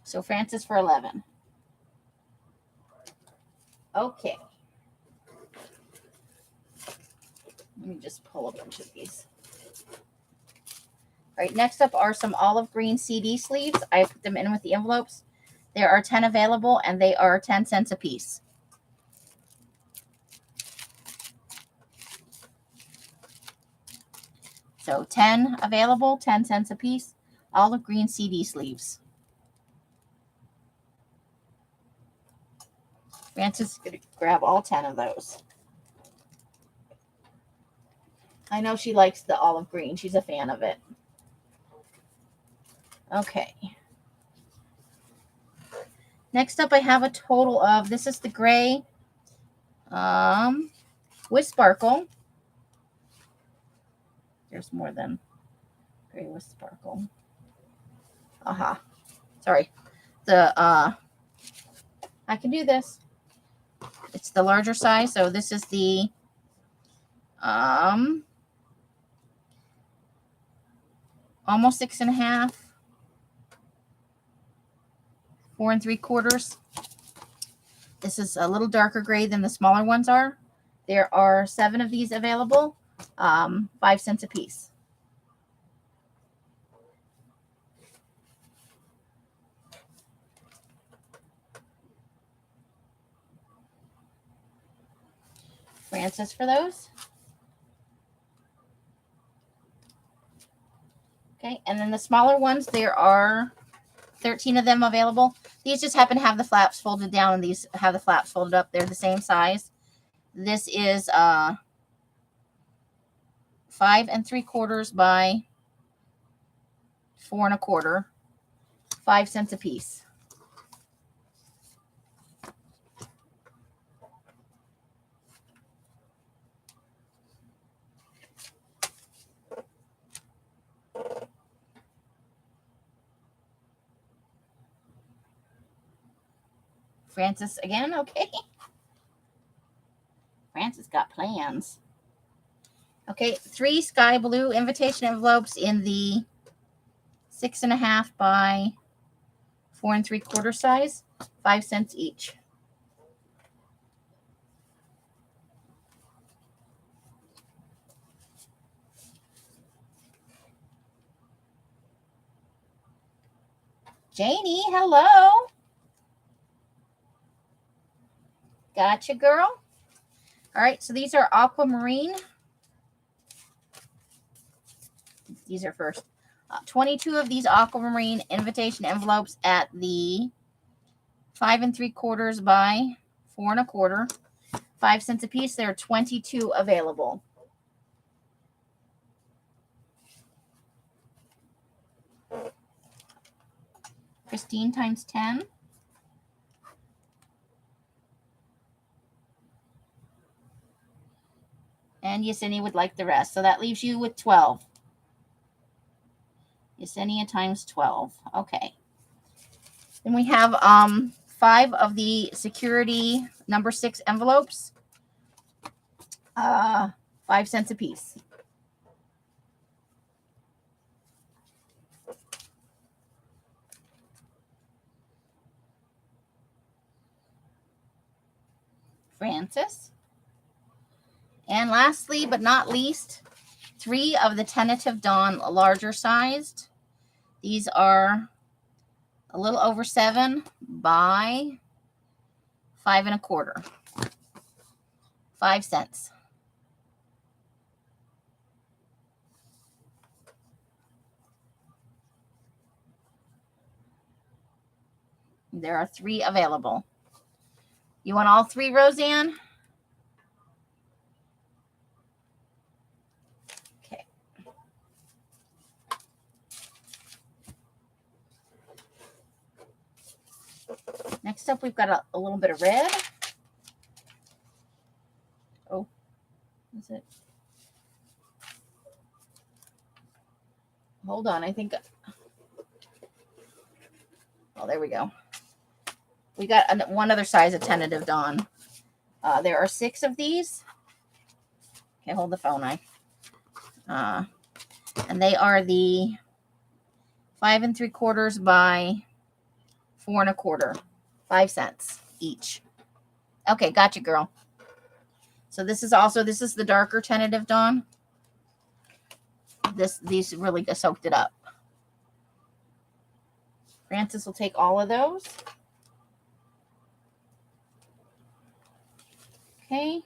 So Francis for 11. Okay. Let me just pull a bunch of these. All right, next up are some olive green CD sleeves. I put them in with the envelopes. There are 10 available, and they are 10 cents a piece. So 10 available, 10 cents a piece. Olive green CD sleeves. Francis is going to grab all 10 of those. I know she likes the olive green. She's a fan of it. Okay. Next up, I have a total of, this is the gray with sparkle. There's more than gray with sparkle. Aha. Sorry. I can do this. It's the larger size. So this is the almost 6.5, 4 3/4. This is a little darker gray than the smaller ones are. There are 7 of these available, 5 cents a piece. Francis for those. Okay, and then the smaller ones, there are 13 of them available. These just happen to have the flaps folded down, and these have the flaps folded up. They're the same size. This is 5 3/4 by 4 1/4, 5 cents a piece. Francis again, okay. Francis got plans. Okay, 3 sky blue invitation envelopes in the 6.5 by 4 3/4 size, 5 cents each. Janie, hello. Gotcha, girl. All right, so these are aquamarine. These are first. 22 of these aquamarine invitation envelopes at the 5 3/4 by 4 1/4, 5 cents a piece. There are 22 available. Christine times 10. And Yesenia would like the rest. So that leaves you with 12. Yesenia times 12. Okay. Then we have 5 of the security number 6 envelopes. 5 cents a piece. Francis. And lastly, but not least, 3 of the tentative dawn larger sized. These are a little over 7 by 5 1/4. 5 cents. There are 3 available. You want all 3, Roseanne? Okay. Next up, we've got a little bit of red. Oh, is it? Hold on, I think. Oh, there we go. We got one other size of Tentative Dawn. There are 6 of these. Okay, hold the phone, and they are the 5 3/4 by 4 1/4, 5 cents each. Okay, gotcha, girl. So this is the darker Tentative Dawn. These really soaked it up. Francis will take all of those. Okay.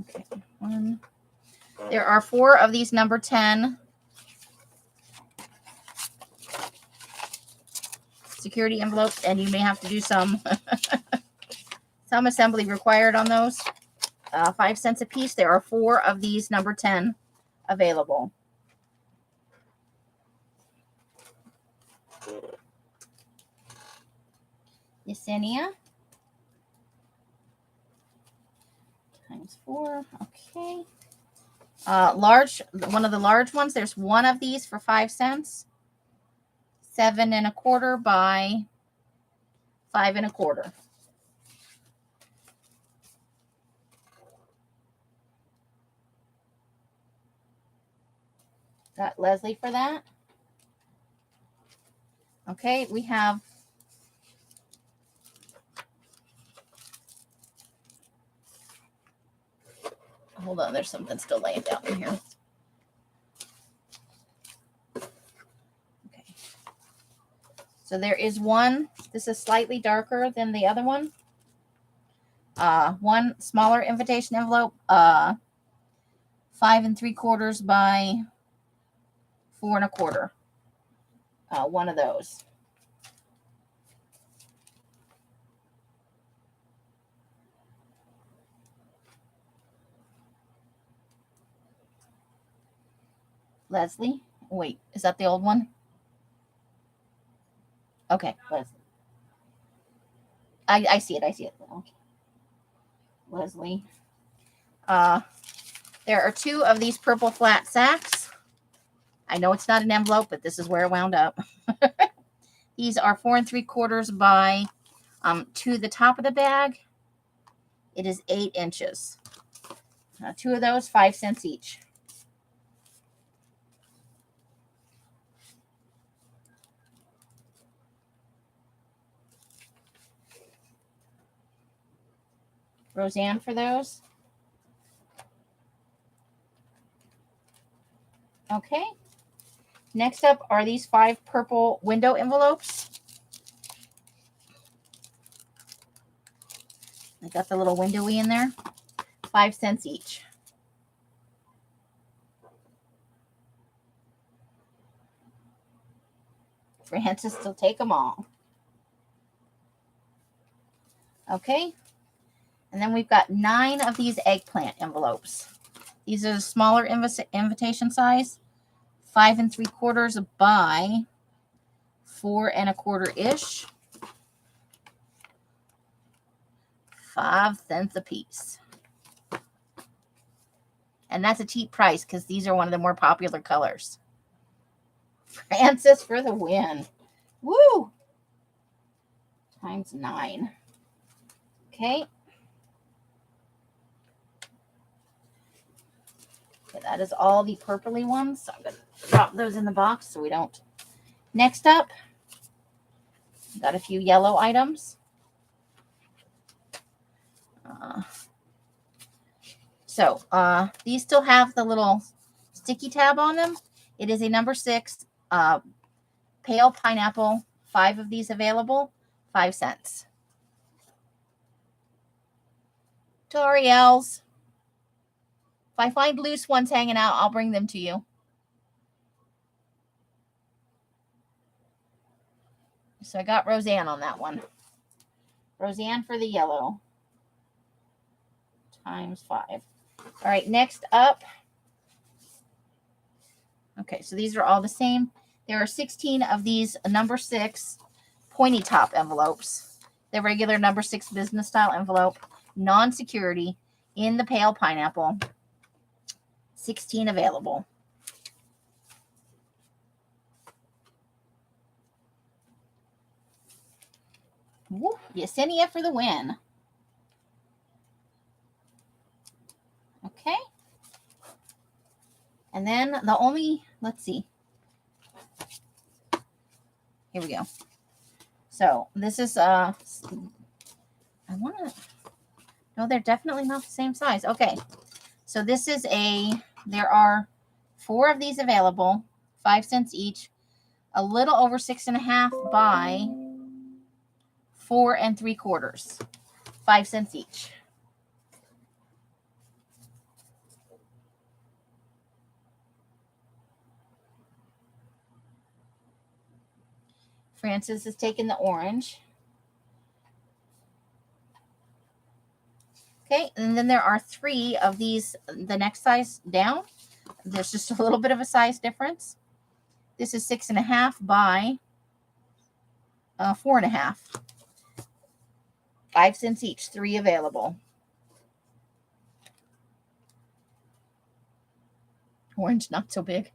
Okay, 1. There are 4 of these number 10 security envelopes, and you may have to do some assembly required on those. 5 cents a piece. There are 4 of these number 10 available. Yesenia. Times 4. Okay. One of the large ones. There's 1 of these for 5 cents. 7 1/4 by 5 1/4. Got Leslie for that. Okay, we have hold on, there's something still laying down in here. Okay. So there is one. This is slightly darker than the other one. One smaller invitation envelope, 5 3/4 by 4 1/4. One of those. Leslie. Wait, is that the old one? Okay, Leslie. I see it. Okay. Leslie. There are 2 of these purple flat sacks. I know it's not an envelope, but this is where it wound up. These are 4 3/4 by to the top of the bag. It is 8 inches. 2 of those, 5 cents each. Roseanne for those. Okay. Next up are these 5 purple window envelopes. I got the little windowy in there. 5 cents each. Francis will take them all. Okay. And then we've got 9 of these eggplant envelopes. These are the smaller invitation size. 5 3/4 by 4 1/4-ish. 5 cents a piece. And that's a cheap price because these are one of the more popular colors. Francis for the win. Woo! Times 9. Okay. Okay, that is all the purpley ones. So I'm going to drop those in the box so we don't. Next up, got a few yellow items. These still have the little sticky tab on them. It is a number 6 pale pineapple. 5 of these available, 5 cents. Toriel's. If I find loose ones hanging out, I'll bring them to you. So I got Roseanne on that one. Roseanne for the yellow. Times 5. All right, next up. Okay, so these are all the same. There are 16 of these number 6 pointy top envelopes. The regular number 6 business style envelope, non-security, in the pale pineapple. 16 available. Woo, Yesenia for the win. Okay. And then the only, let's see. Here we go. So this is, I want to, no, they're definitely not the same size. Okay. So this is there are 4 of these available, 5 cents each, a little over 6.5 by 4 3/4, 5 cents each. Francis is taking the orange. Okay, and then there are 3 of these, the next size down. There's just a little bit of a size difference. This is 6.5 by 4.5. 5 cents each, 3 available. Orange, not so big.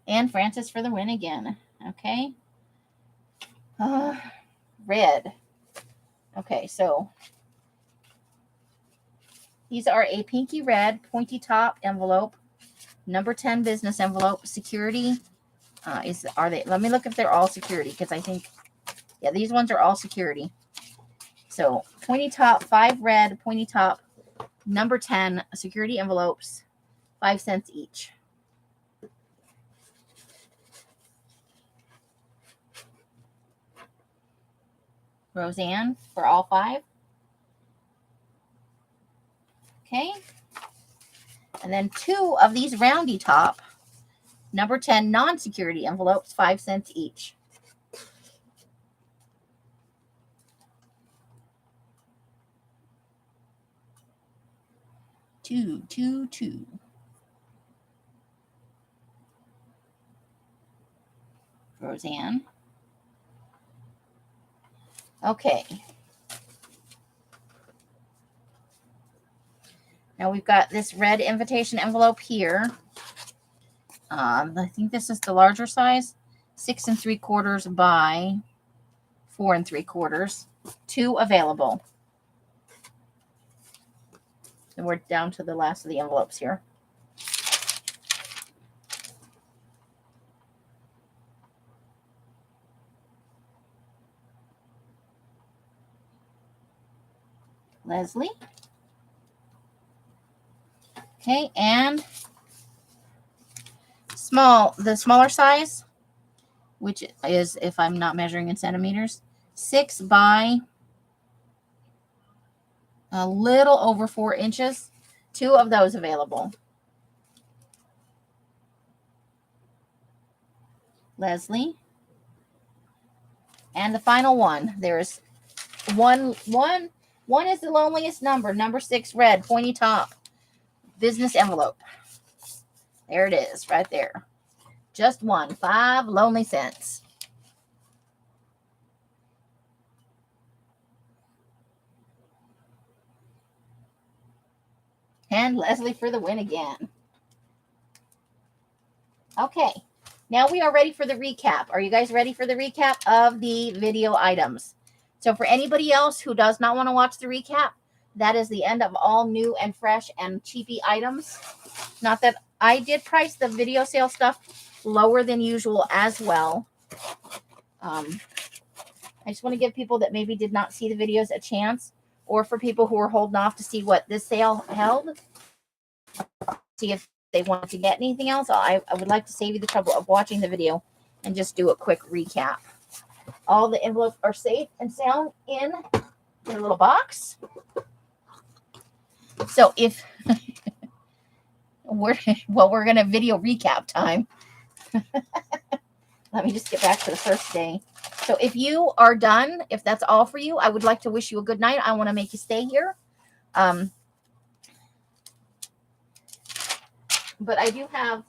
And Francis for the win again. Okay. Red. Okay, so these are a pinky red pointy top envelope, number 10 business envelope. Security are they? Let me look if they're all security, because I think, yeah, these ones are all security. So pointy top, 5 red pointy top, number 10 security envelopes, 5 cents each. Roseanne for all 5. Okay. And then 2 of these roundy top, number 10 non-security envelopes, 5 cents each. Two. Roseanne. Okay. Now we've got this red invitation envelope here. I think this is the larger size, 6 3/4 by 4 3/4. 2 available. And we're down to the last of the envelopes here. Leslie. Okay, and the smaller size, which is, if I'm not measuring in centimeters, 6 by a little over 4 inches. 2 of those available. Leslie. And the final one. There's one is the loneliest number 6 red, pointy top, business envelope. There it is, right there. Just one, 5 lonely cents. And Leslie for the win again. Okay, now we are ready for the recap. Are you guys ready for the recap of the video items? So for anybody else who does not want to watch the recap, that is the end of all new and fresh and cheapy items. Not that I did price the video sale stuff lower than usual as well. I just want to give people that maybe did not see the videos a chance, or for people who are holding off to see what this sale held, see if they want to get anything else. I would like to save you the trouble of watching the video and just do a quick recap. All the envelopes are safe and sound in their little box. So if we're going to video recap time. Let me just get back to the first day. So if you are done, if that's all for you, I would like to wish you a good night. I want to make you stay here. But I do have,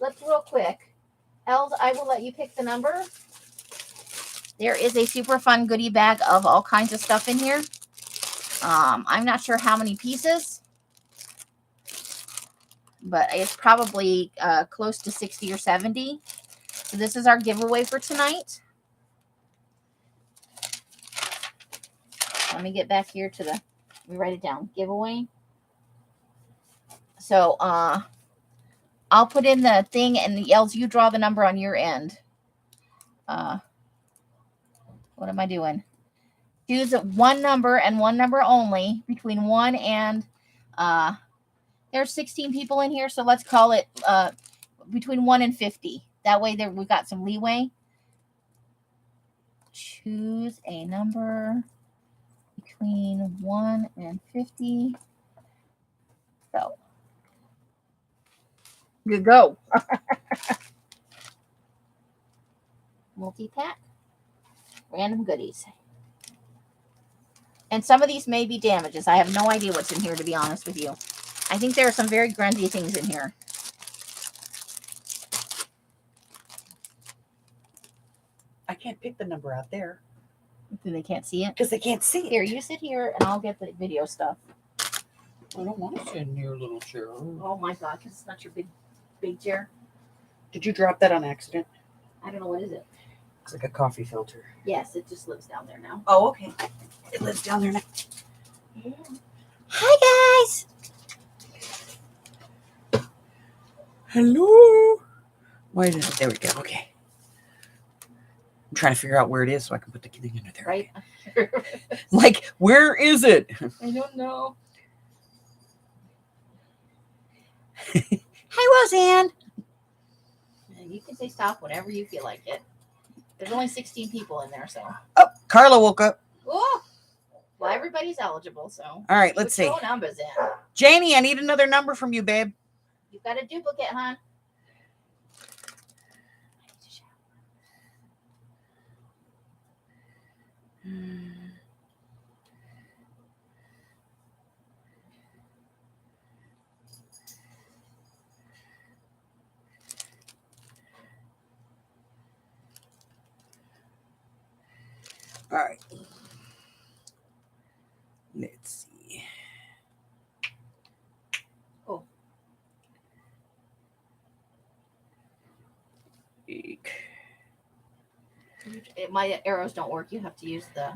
let's real quick Els, I will let you pick the number. There is a super fun goodie bag of all kinds of stuff in here. I'm not sure how many pieces, but it's probably close to 60 or 70. So this is our giveaway for tonight. Let me get back here to let me write it down. Giveaway. So I'll put in the thing, and Els, you draw the number on your end. What am I doing? Choose one number and one number only between 1 and there's 16 people in here, so let's call it between 1 and 50. That way we've got some leeway. Choose a number between 1 and 50. So good go. Multi-pack. Random goodies. And some of these may be damages. I have no idea what's in here, to be honest with you. I think there are some very grungy things in here. I can't pick the number out there. They can't see it? Because they can't see it. Here, you sit here and I'll get the video stuff. I don't want to sit in your little chair. Oh my God, because it's not your big chair. Did you drop that on accident? I don't know, what is it? It's like a coffee filter. Yes, it just lives down there now. Oh, okay. It lives down there now. Yeah. Hi, guys. Hello. Why is it? There we go. Okay. I'm trying to figure out where it is so I can put the thing under there. Right. Like, where is it? I don't know. Hi, Roseanne. You can say stop whenever you feel like it. There's only 16 people in there, so. Oh, Carla woke up. Oh, well, everybody's eligible, so. All right, let's see. Throw numbers in. Janie, I need another number from you, babe. You've got a duplicate, hon. All right. Let's see. Oh. My arrows don't work. You have to use the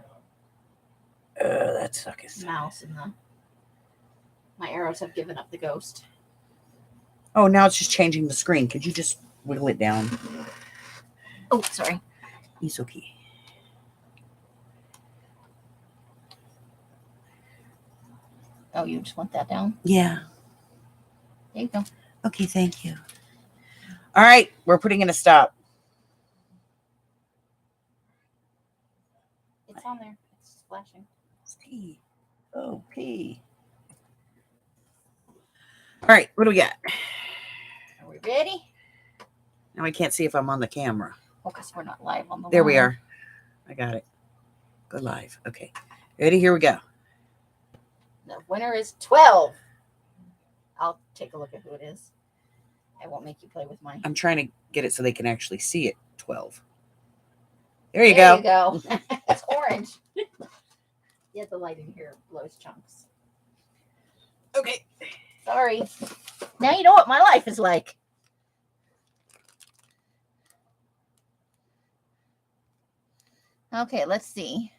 That sucks. mouse and my arrows have given up the ghost. Oh, now it's just changing the screen. Could you just wiggle it down? Oh, sorry. It's okay. Oh, you just want that down? Yeah. There you go. Okay, thank you. All right, we're putting in a stop. It's on there. It's flashing. P. Oh, P. All right, what do we got? Are we ready? Now I can't see if I'm on the camera. Oh, because we're not live on the There we line. are. I got it. Go live. Okay. Ready? Here we go. The winner is 12. I'll take a look at who it is. I won't make you play with mine. I'm trying to get it so they can actually see it. 12. There you There go. you go. It's orange. Yeah, the light in here blows chunks. Okay. Sorry. Now you know what my life is like. Okay, let's see.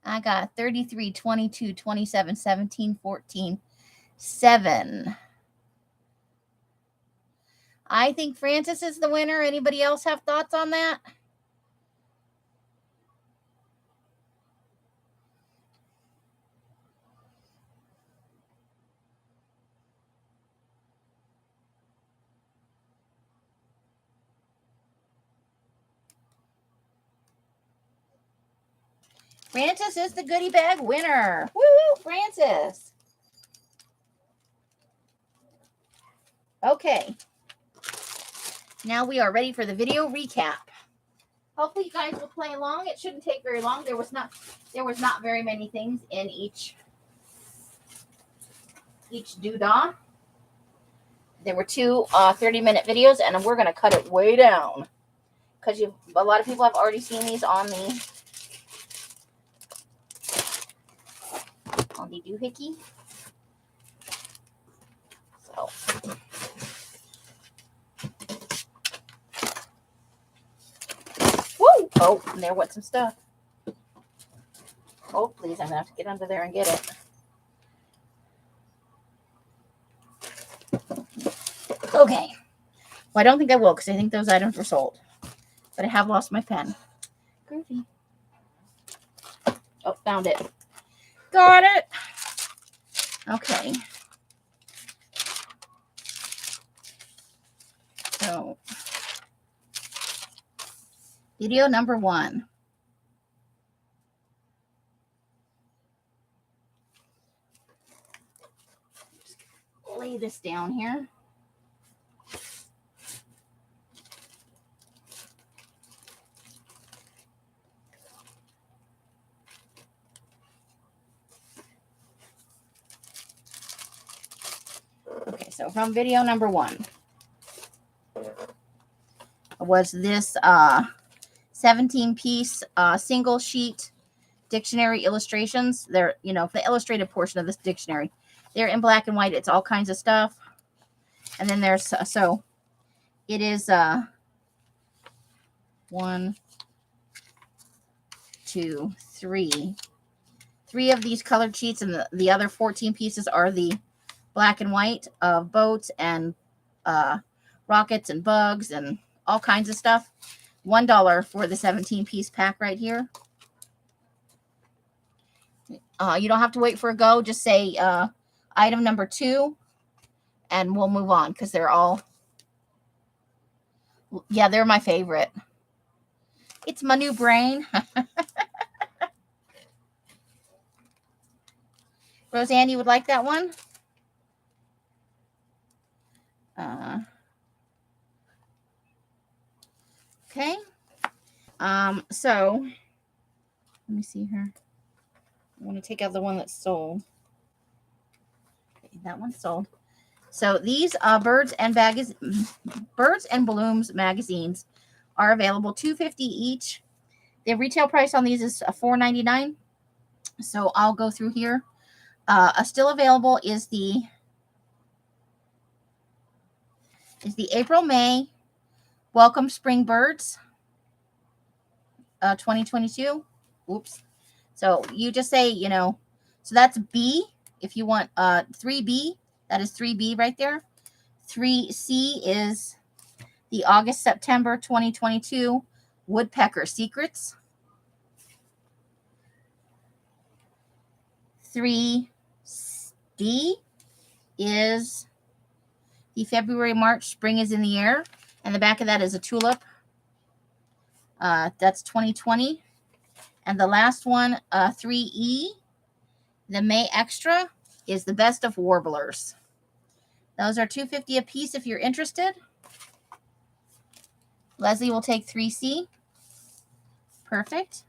I got 33, 22, 27, 17, 14, 7. I think Francis is the winner. Anybody else have thoughts on that? Francis is the goodie bag winner. Woo, Francis. Okay. Now we are ready for the video recap. Hopefully you guys will play along. It shouldn't take very long. There was not very many things in each doodah. There were two 30-minute videos, and we're going to cut it way down. Because a lot of people have already seen these on the doohickey. So. Woo! Oh, and there went some stuff. Oh, please, I'm going to have to get under there and get it. Okay. Well, I don't think I will because I think those items were sold. But I have lost my pen. Groovy. Oh, found it. Got it. Okay. So, video number 1. Just lay this down here. Okay, so from video number 1 was this 17-piece single sheet dictionary illustrations. They're, the illustrated portion of this dictionary. They're in black and white. It's all kinds of stuff. And then there's, so it is 1, 2, 3. 3 of these colored sheets, and the other 14 pieces are the black and white of boats and rockets and bugs and all kinds of stuff. $1 for the 17-piece pack right here. You don't have to wait for a go. Just say item number 2, and we'll move on because they're all, yeah, they're my favorite. It's my new brain. Roseanne, you would like that one? Okay. So let me see here. I want to take out the one that's sold. Okay, that one's sold. So these Birds and Balloons magazines are available $2.50 each. The retail price on these is $4.99. So I'll go through here. Still available is the April-May Welcome Spring Birds 2022. Oops. So you just say, so that's B. If you want 3B, that is 3B right there. 3C is the August-September 2022 Woodpecker Secrets. 3D is the February-March Spring is in the Air. And the back of that is a tulip. That's 2020. And the last one, 3E, the May Extra, is the Best of Warblers. Those are $2.50 a piece if you're interested. Leslie will take 3C. Perfect.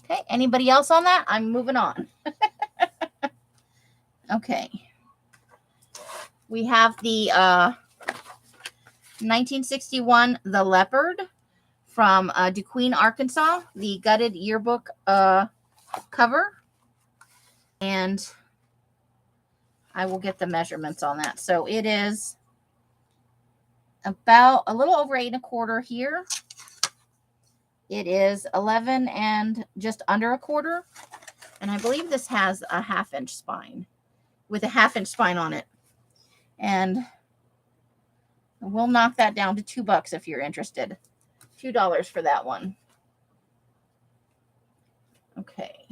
Okay, anybody else on that? I'm moving on. Okay. We have the 1961 The Leopard from DeQueen, Arkansas, the gutted yearbook cover. And I will get the measurements on that. So it is about a little over 8 1/4 here. It is 11 and just under 1/4. And I believe this has a 1/2 inch spine with a 1/2 inch spine on it. And we'll knock that down to $2 if you're interested. $2 for that one. Okay.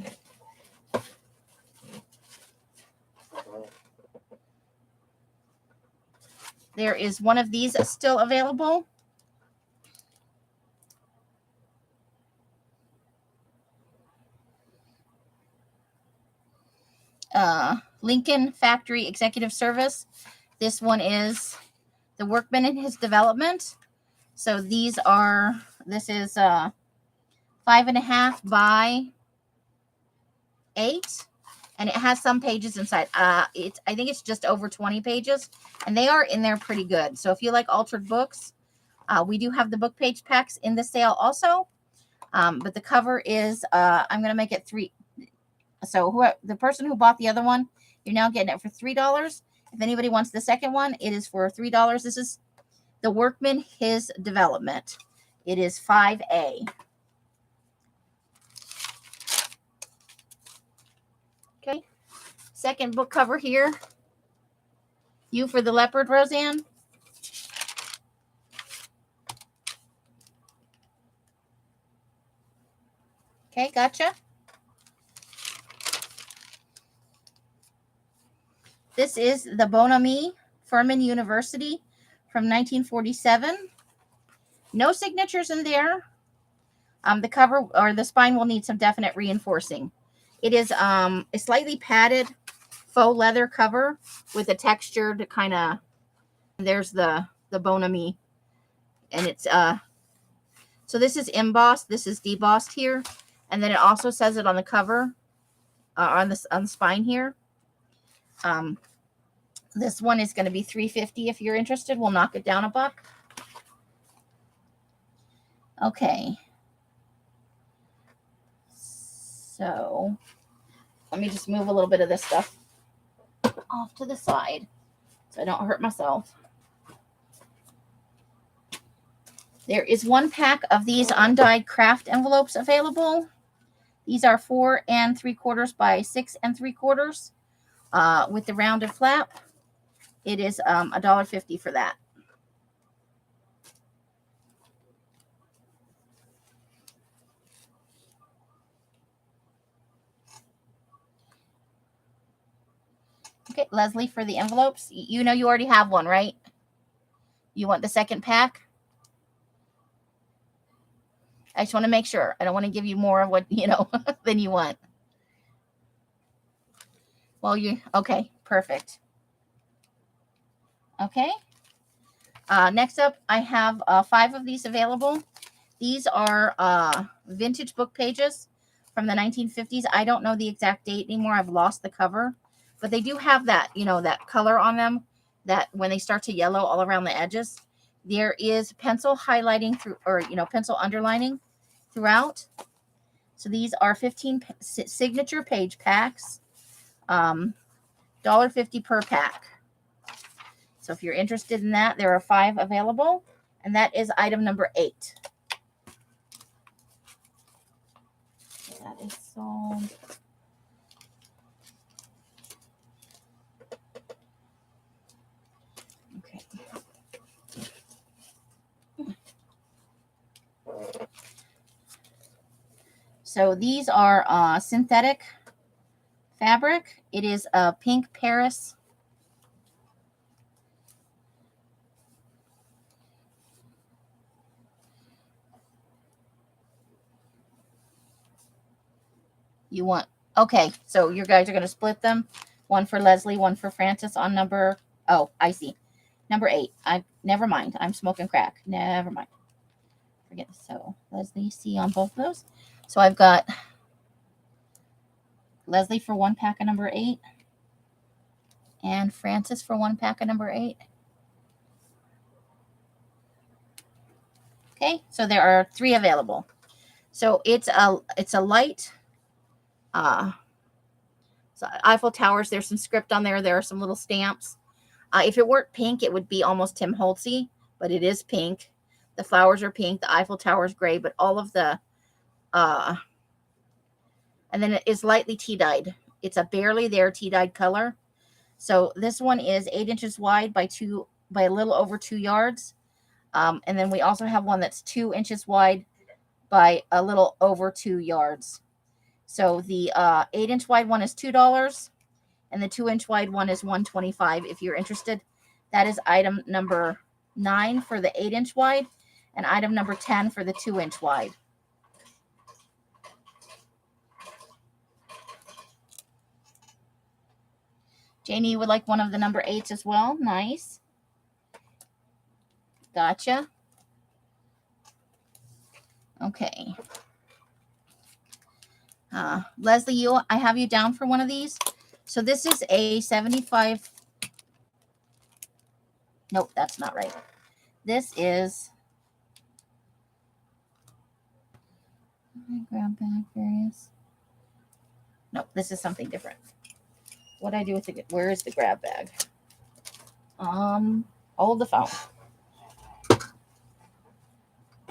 There is one of these still available. Lincoln Factory Executive Service. This one is the workman in his development. So this is 5.5 by 8, and it has some pages inside. I think it's just over 20 pages, and they are in there pretty good. So if you like altered books, we do have the book page packs in the sale also. But the cover is, I'm going to make it $3. So the person who bought the other one, you're now getting it for $3. If anybody wants the second one, it is for $3. This is The Workman, His Development. It is 5A. Okay. Second book cover here. You for the Leopard, Roseanne. Okay, gotcha. This is the Bon Ami Furman University from 1947. No signatures in there. The cover or the spine will need some definite reinforcing. It is a slightly padded faux leather cover with a textured kind of, there's the Bon Ami, and it's so this is embossed, this is debossed here, and then it also says it on the cover, on the spine here. This one is going to be $3.50 if you're interested. We'll knock it down $1. Okay. So let me just move a little bit of this stuff off to the side so I don't hurt myself. There is 1 pack of these undyed craft envelopes available. These are 4 3/4 by 6 3/4 with the rounded flap. It is $1.50 for that. Okay, Leslie for the envelopes. You know you already have one, right? You want the second pack? I just want to make sure. I don't want to give you more of what, than you want. Well, okay, perfect. Okay. Next up, I have 5 of these available. These are vintage book pages from the 1950s. I don't know the exact date anymore. I've lost the cover. But they do have that, that color on them, that when they start to yellow all around the edges. There is pencil highlighting through, or, pencil underlining throughout. So these are 15 signature page packs, $1.50 per pack. So if you're interested in that, there are 5 available, and that is item number 8. That is sold. Okay. So these are synthetic fabric. It is a pink Paris. You want, okay, so you guys are going to split them. One for Leslie, one for Francis on number, oh, I see. Number 8. Never mind. I'm smoking crack. Never mind. Forget. So Leslie, C on both of those. So I've got Leslie for 1 pack of number 8. And Francis for 1 pack of number 8. Okay, so there are 3 available. So it's a light, so Eiffel Towers. There's some script on there. There are some little stamps. If it weren't pink, it would be almost Tim Holtzy, but it is pink. The flowers are pink. The Eiffel Tower is gray, but all of the, and then it is lightly tea-dyed. It's a barely there tea-dyed color. So this one is 8 inches wide by a little over 2 yards. And then we also have one that's 2 inches wide by a little over 2 yards. So the 8-inch wide one is $2, and the 2-inch wide one is $1.25. If you're interested, that is item number 9 for the 8-inch wide, and item number 10 for the 2-inch wide. Janie, you would like one of the number 8s as well? Nice. Gotcha. Okay. Leslie, I have you down for one of these. So this is a 75. Nope, that's not right. This is grab bag various. Nope, this is something different. What I do with the, where is the grab bag? Hold the phone.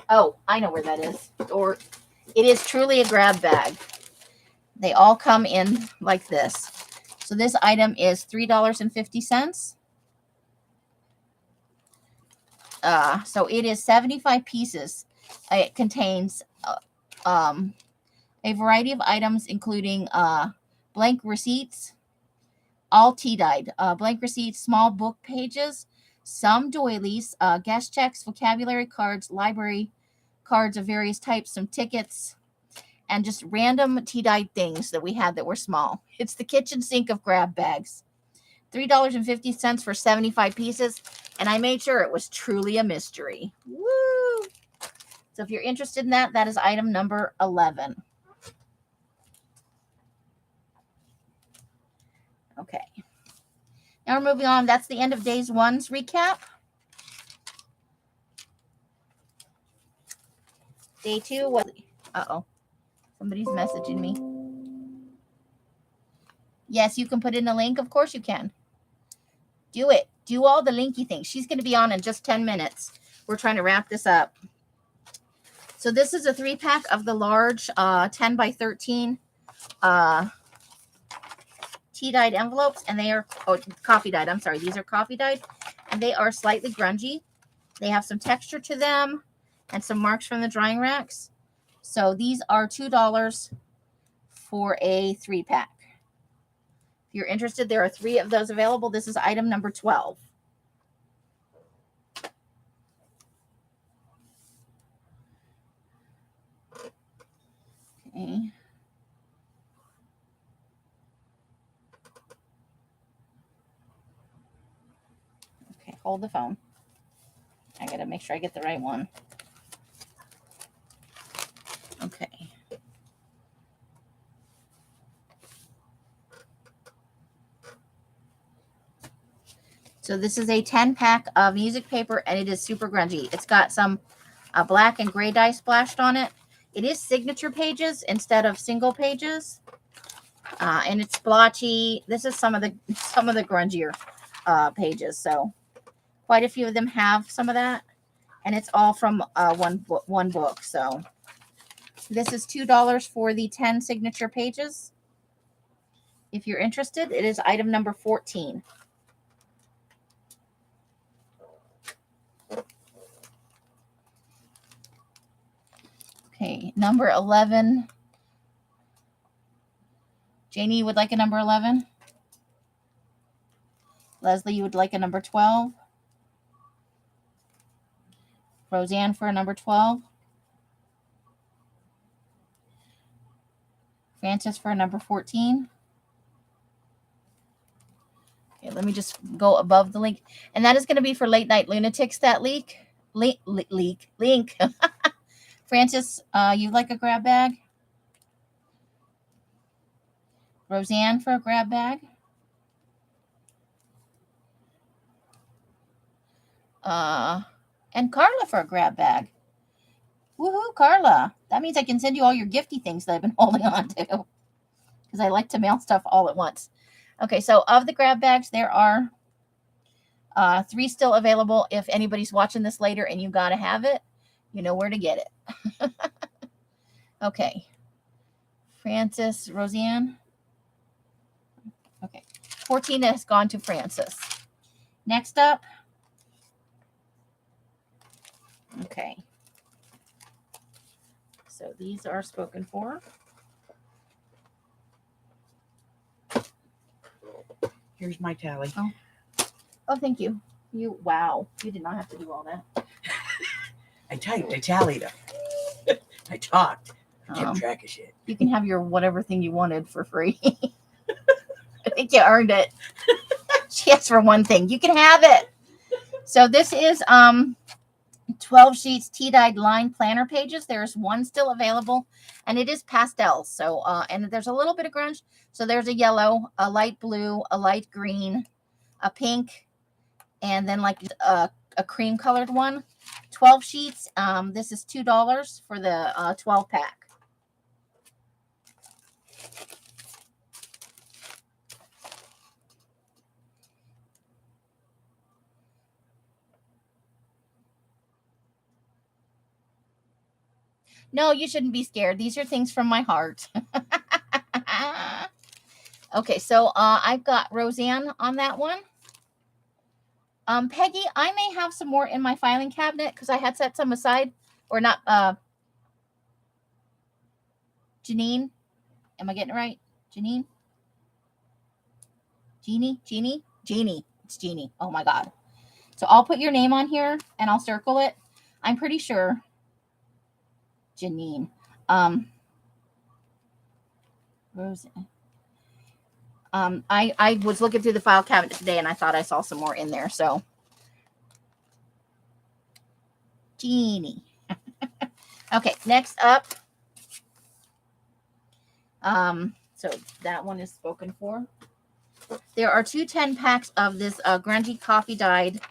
Oh, I know where that is. Or it is truly a grab bag. They all come in like this. So this item is $3.50. So it is 75 pieces. It contains a variety of items, including blank receipts, all tea-dyed, blank receipts, small book pages, some doilies, guest checks, vocabulary cards, library cards of various types, some tickets, and just random tea-dyed things that we had that were small. It's the kitchen sink of grab bags. $3.50 for 75 pieces, and I made sure it was truly a mystery. Woo! So if you're interested in that, that is item number 11. Okay. Now we're moving on. That's the end of days one's recap. Day two was, uh-oh, somebody's messaging me. Yes, you can put in a link. Of course you can. Do it. Do all the linky things. She's going to be on in just 10 minutes. We're trying to wrap this up. So this is a 3-pack of the large 10 by 13 tea-dyed envelopes, and they are coffee-dyed. I'm sorry. These are coffee-dyed, and they are slightly grungy. They have some texture to them and some marks from the drying racks. So these are $2 for a 3-pack. If you're interested, there are 3 of those available. This is item number 12. Okay. Okay, hold the phone. I gotta make sure I get the right one. Okay. So this is a 10-pack of music paper, and it is super grungy. It's got some black and gray dye splashed on it. It is signature pages instead of single pages, and it's splotchy. This is some of the grungier pages. So quite a few of them have some of that, and it's all from one book. So this is $2 for the 10 signature pages. If you're interested, it is item number 14. Okay, number 11. Janie, you would like a number 11? Leslie, you would like a number 12? Roseanne for a number 12? Francis for a number 14? Okay, let me just go above the link. And that is going to be for Late Night Lunatics, that link. Francis, you'd like a grab bag? Roseanne for a grab bag? And Carla for a grab bag. Woohoo, Carla. That means I can send you all your gifty things that I've been holding on to, because I like to mail stuff all at once. Okay, so of the grab bags, there are 3 still available. If anybody's watching this later and you got to have it, you know where to get it. Okay. Francis, Roseanne. Okay. 14 has gone to Francis. Next up. Okay. So these are spoken for. Here's my tally. Oh, thank you. Wow. You did not have to do all that. I typed, I tallied them. I talked. I kept track of shit. You can have your whatever thing you wanted for free. I think you earned it. She asked for one thing. You can have it. So this is $12 12 sheets tea-dyed line planner pages. There's one still available, and it is pastel. So, and there's a little bit of grunge. So there's a yellow, a light blue, a light green, a pink, and then like a cream colored one. 12 sheets. This is $2 for the 12 pack. No, you shouldn't be scared. These are things from my heart. Okay, so I've got Roseanne on that one. Peggy, I may have some more in my filing cabinet because I had set some aside. Or not, Janine. Am I getting it right? Janine? Jeannie? It's Jeannie. Oh my God. So I'll put your name on here and I'll circle it. I'm pretty sure. Janine. Roseanne. I was looking through the file cabinet today and I thought I saw some more in there. So Jeannie. Okay, next up. So that one is spoken for. There are 2 10-packs of this grungy coffee dyed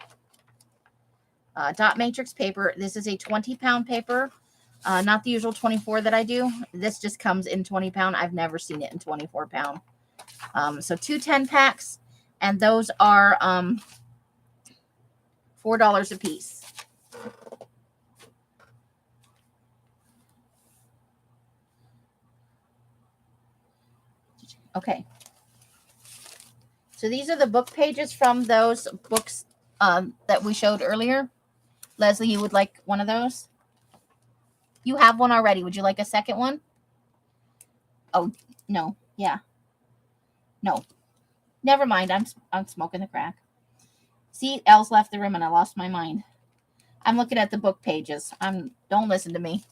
dot matrix paper. This is a 20-pound paper. Not the usual 24 that I do. This just comes in 20-pound. I've never seen it in 24-pound. So 2 10-packs, and those are $4 a piece. Okay. So these are the book pages from those books that we showed earlier. Leslie, you would like one of those? You have one already. Would you like a second one? Oh, no. Yeah. No. Never mind. I'm smoking the crack. See, Els left the room and I lost my mind. I'm looking at the book pages. Don't listen to me.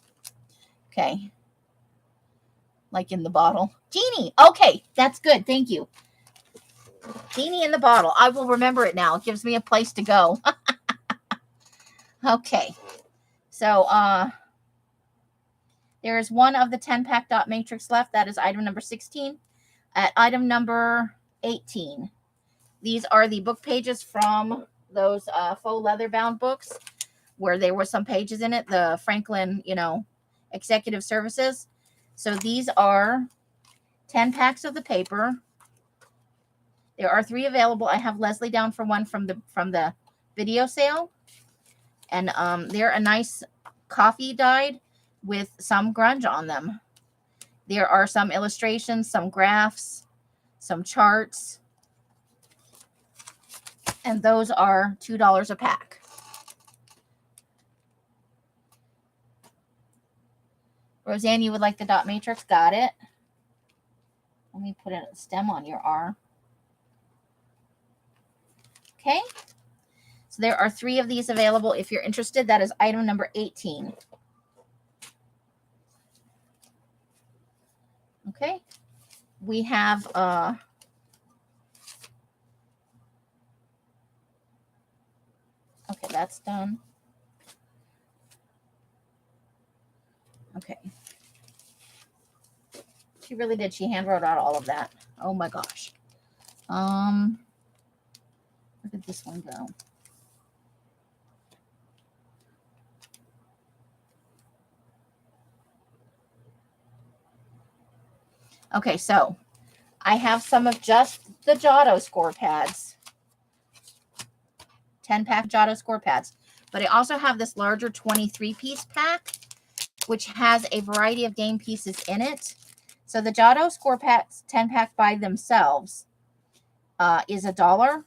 Okay. Like in the bottle. Jeannie. Okay, that's good. Thank you. Jeannie in the bottle. I will remember it now. It gives me a place to go. Okay. So, there is one of the 10-pack dot matrix left. That is item number 16. At item number 18, these are the book pages from those faux leather bound books where there were some pages in it, the Franklin, executive services. So these are 10 packs of the paper. There are 3 available. I have Leslie down for one from the video sale. And they're a nice coffee dyed with some grunge on them. There are some illustrations, some graphs, some charts. And those are $2 a pack. Roseanne, you would like the dot matrix? Got it. Let me put a stem on your R. Okay. So there are 3 of these available. If you're interested, that is item number 18. Okay. We have okay, that's done. Okay. She really did. She hand wrote out all of that. Oh my gosh. Where did this one go? Okay, so I have some of just the Giotto score pads. 10-pack Giotto score pads. But I also have this larger 23-piece pack, which has a variety of game pieces in it. So the Giotto score packs 10-pack by themselves is $1.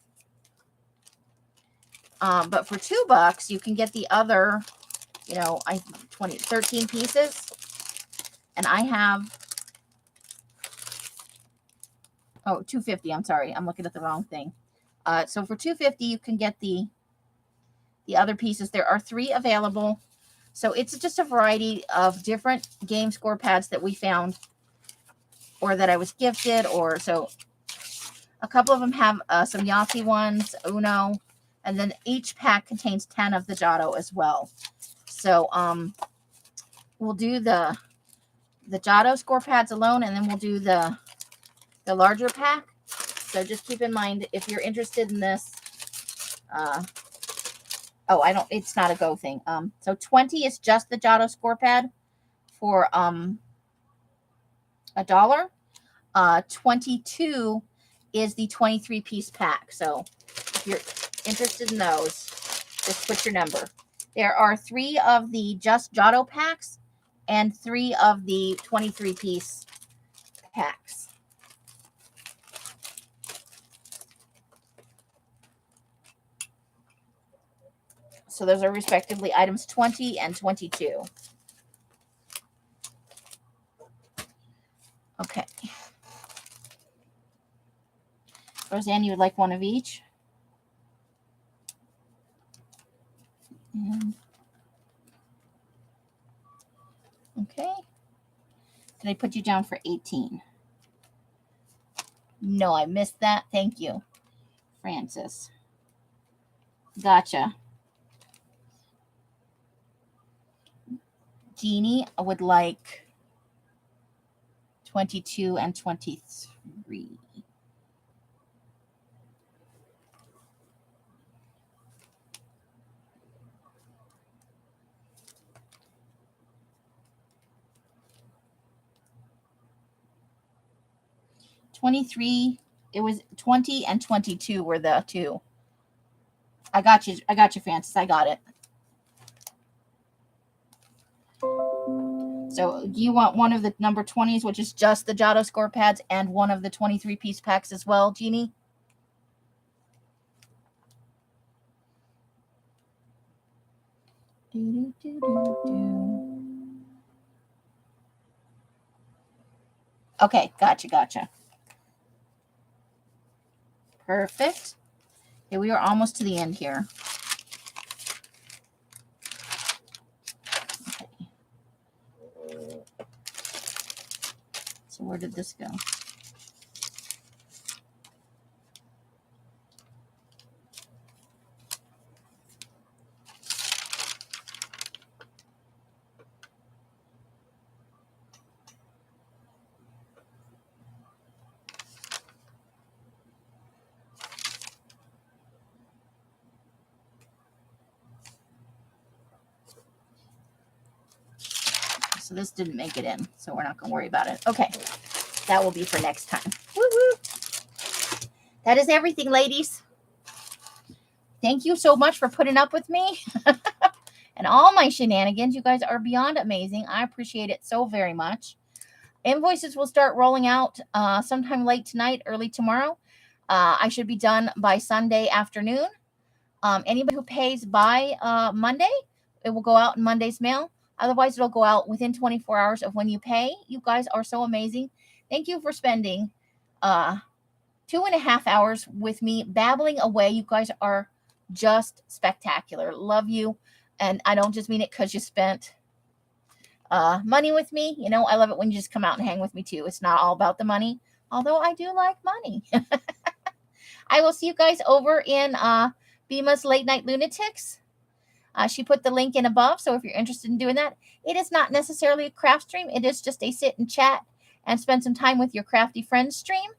But for $2, you can get the other, 13 pieces. And I have, $2.50. I'm sorry. I'm looking at the wrong thing. So for $2.50, you can get the other pieces. There are 3 available. So it's just a variety of different game score pads that we found or that I was gifted. Or so a couple of them have some Yahtzee ones, Uno, and then each pack contains 10 of the Giotto as well. So we'll do the Giotto score pads alone, and then we'll do the larger pack. So just keep in mind, if you're interested in this, it's not a go thing. So 20 is just the Giotto score pad for $1. 22 is the 23-piece pack. So if you're interested in those, just put your number. There are 3 of the just Giotto packs and 3 of the 23-piece packs. So those are respectively items 20 and 22. Okay. Roseanne, you would like one of each? Okay. Did I put you down for 18? No, I missed that. Thank you, Francis. Gotcha. Jeannie would like 22 and 23. It was 20 and 22 were the 2. I got you, Francis. I got it. So do you want one of the number 20s, which is just the Giotto score pads, and one of the 23-piece packs as well, Jeannie? Okay, gotcha. Perfect. Okay, we are almost to the end here. Okay. So where did this go? So this didn't make it in, so we're not going to worry about it. Okay, that will be for next time. Woo-woo. That is everything, ladies. Thank you so much for putting up with me and all my shenanigans. You guys are beyond amazing. I appreciate it so very much. Invoices will start rolling out sometime late tonight, early tomorrow. I should be done by Sunday afternoon. Anybody who pays by Monday, it will go out in Monday's mail. Otherwise, it'll go out within 24 hours of when you pay. You guys are so amazing. Thank you for spending 2.5 hours with me babbling away. You guys are just spectacular. Love you. And I don't just mean it because you spent money with me. You know, I love it when you just come out and hang with me too. It's not all about the money, although I do like money. I will see you guys over in Bima's Late Night Lunatics. She put the link in above, so if you're interested in doing that, it is not necessarily a craft stream. It is just a sit and chat and spend some time with your crafty friends stream.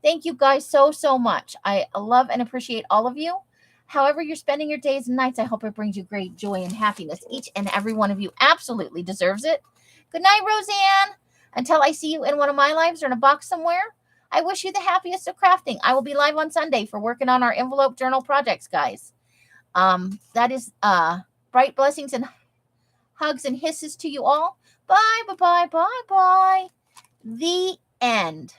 Thank you guys so, so much. I love and appreciate all of you. However you're spending your days and nights, I hope it brings you great joy and happiness. Each and every one of you absolutely deserves it. Good night, Roseanne. Until I see you in one of my lives or in a box somewhere, I wish you the happiest of crafting. I will be live on Sunday for working on our envelope journal projects, guys. That is bright blessings and hugs and hisses to you all. Bye, bye, bye, bye, bye. The end.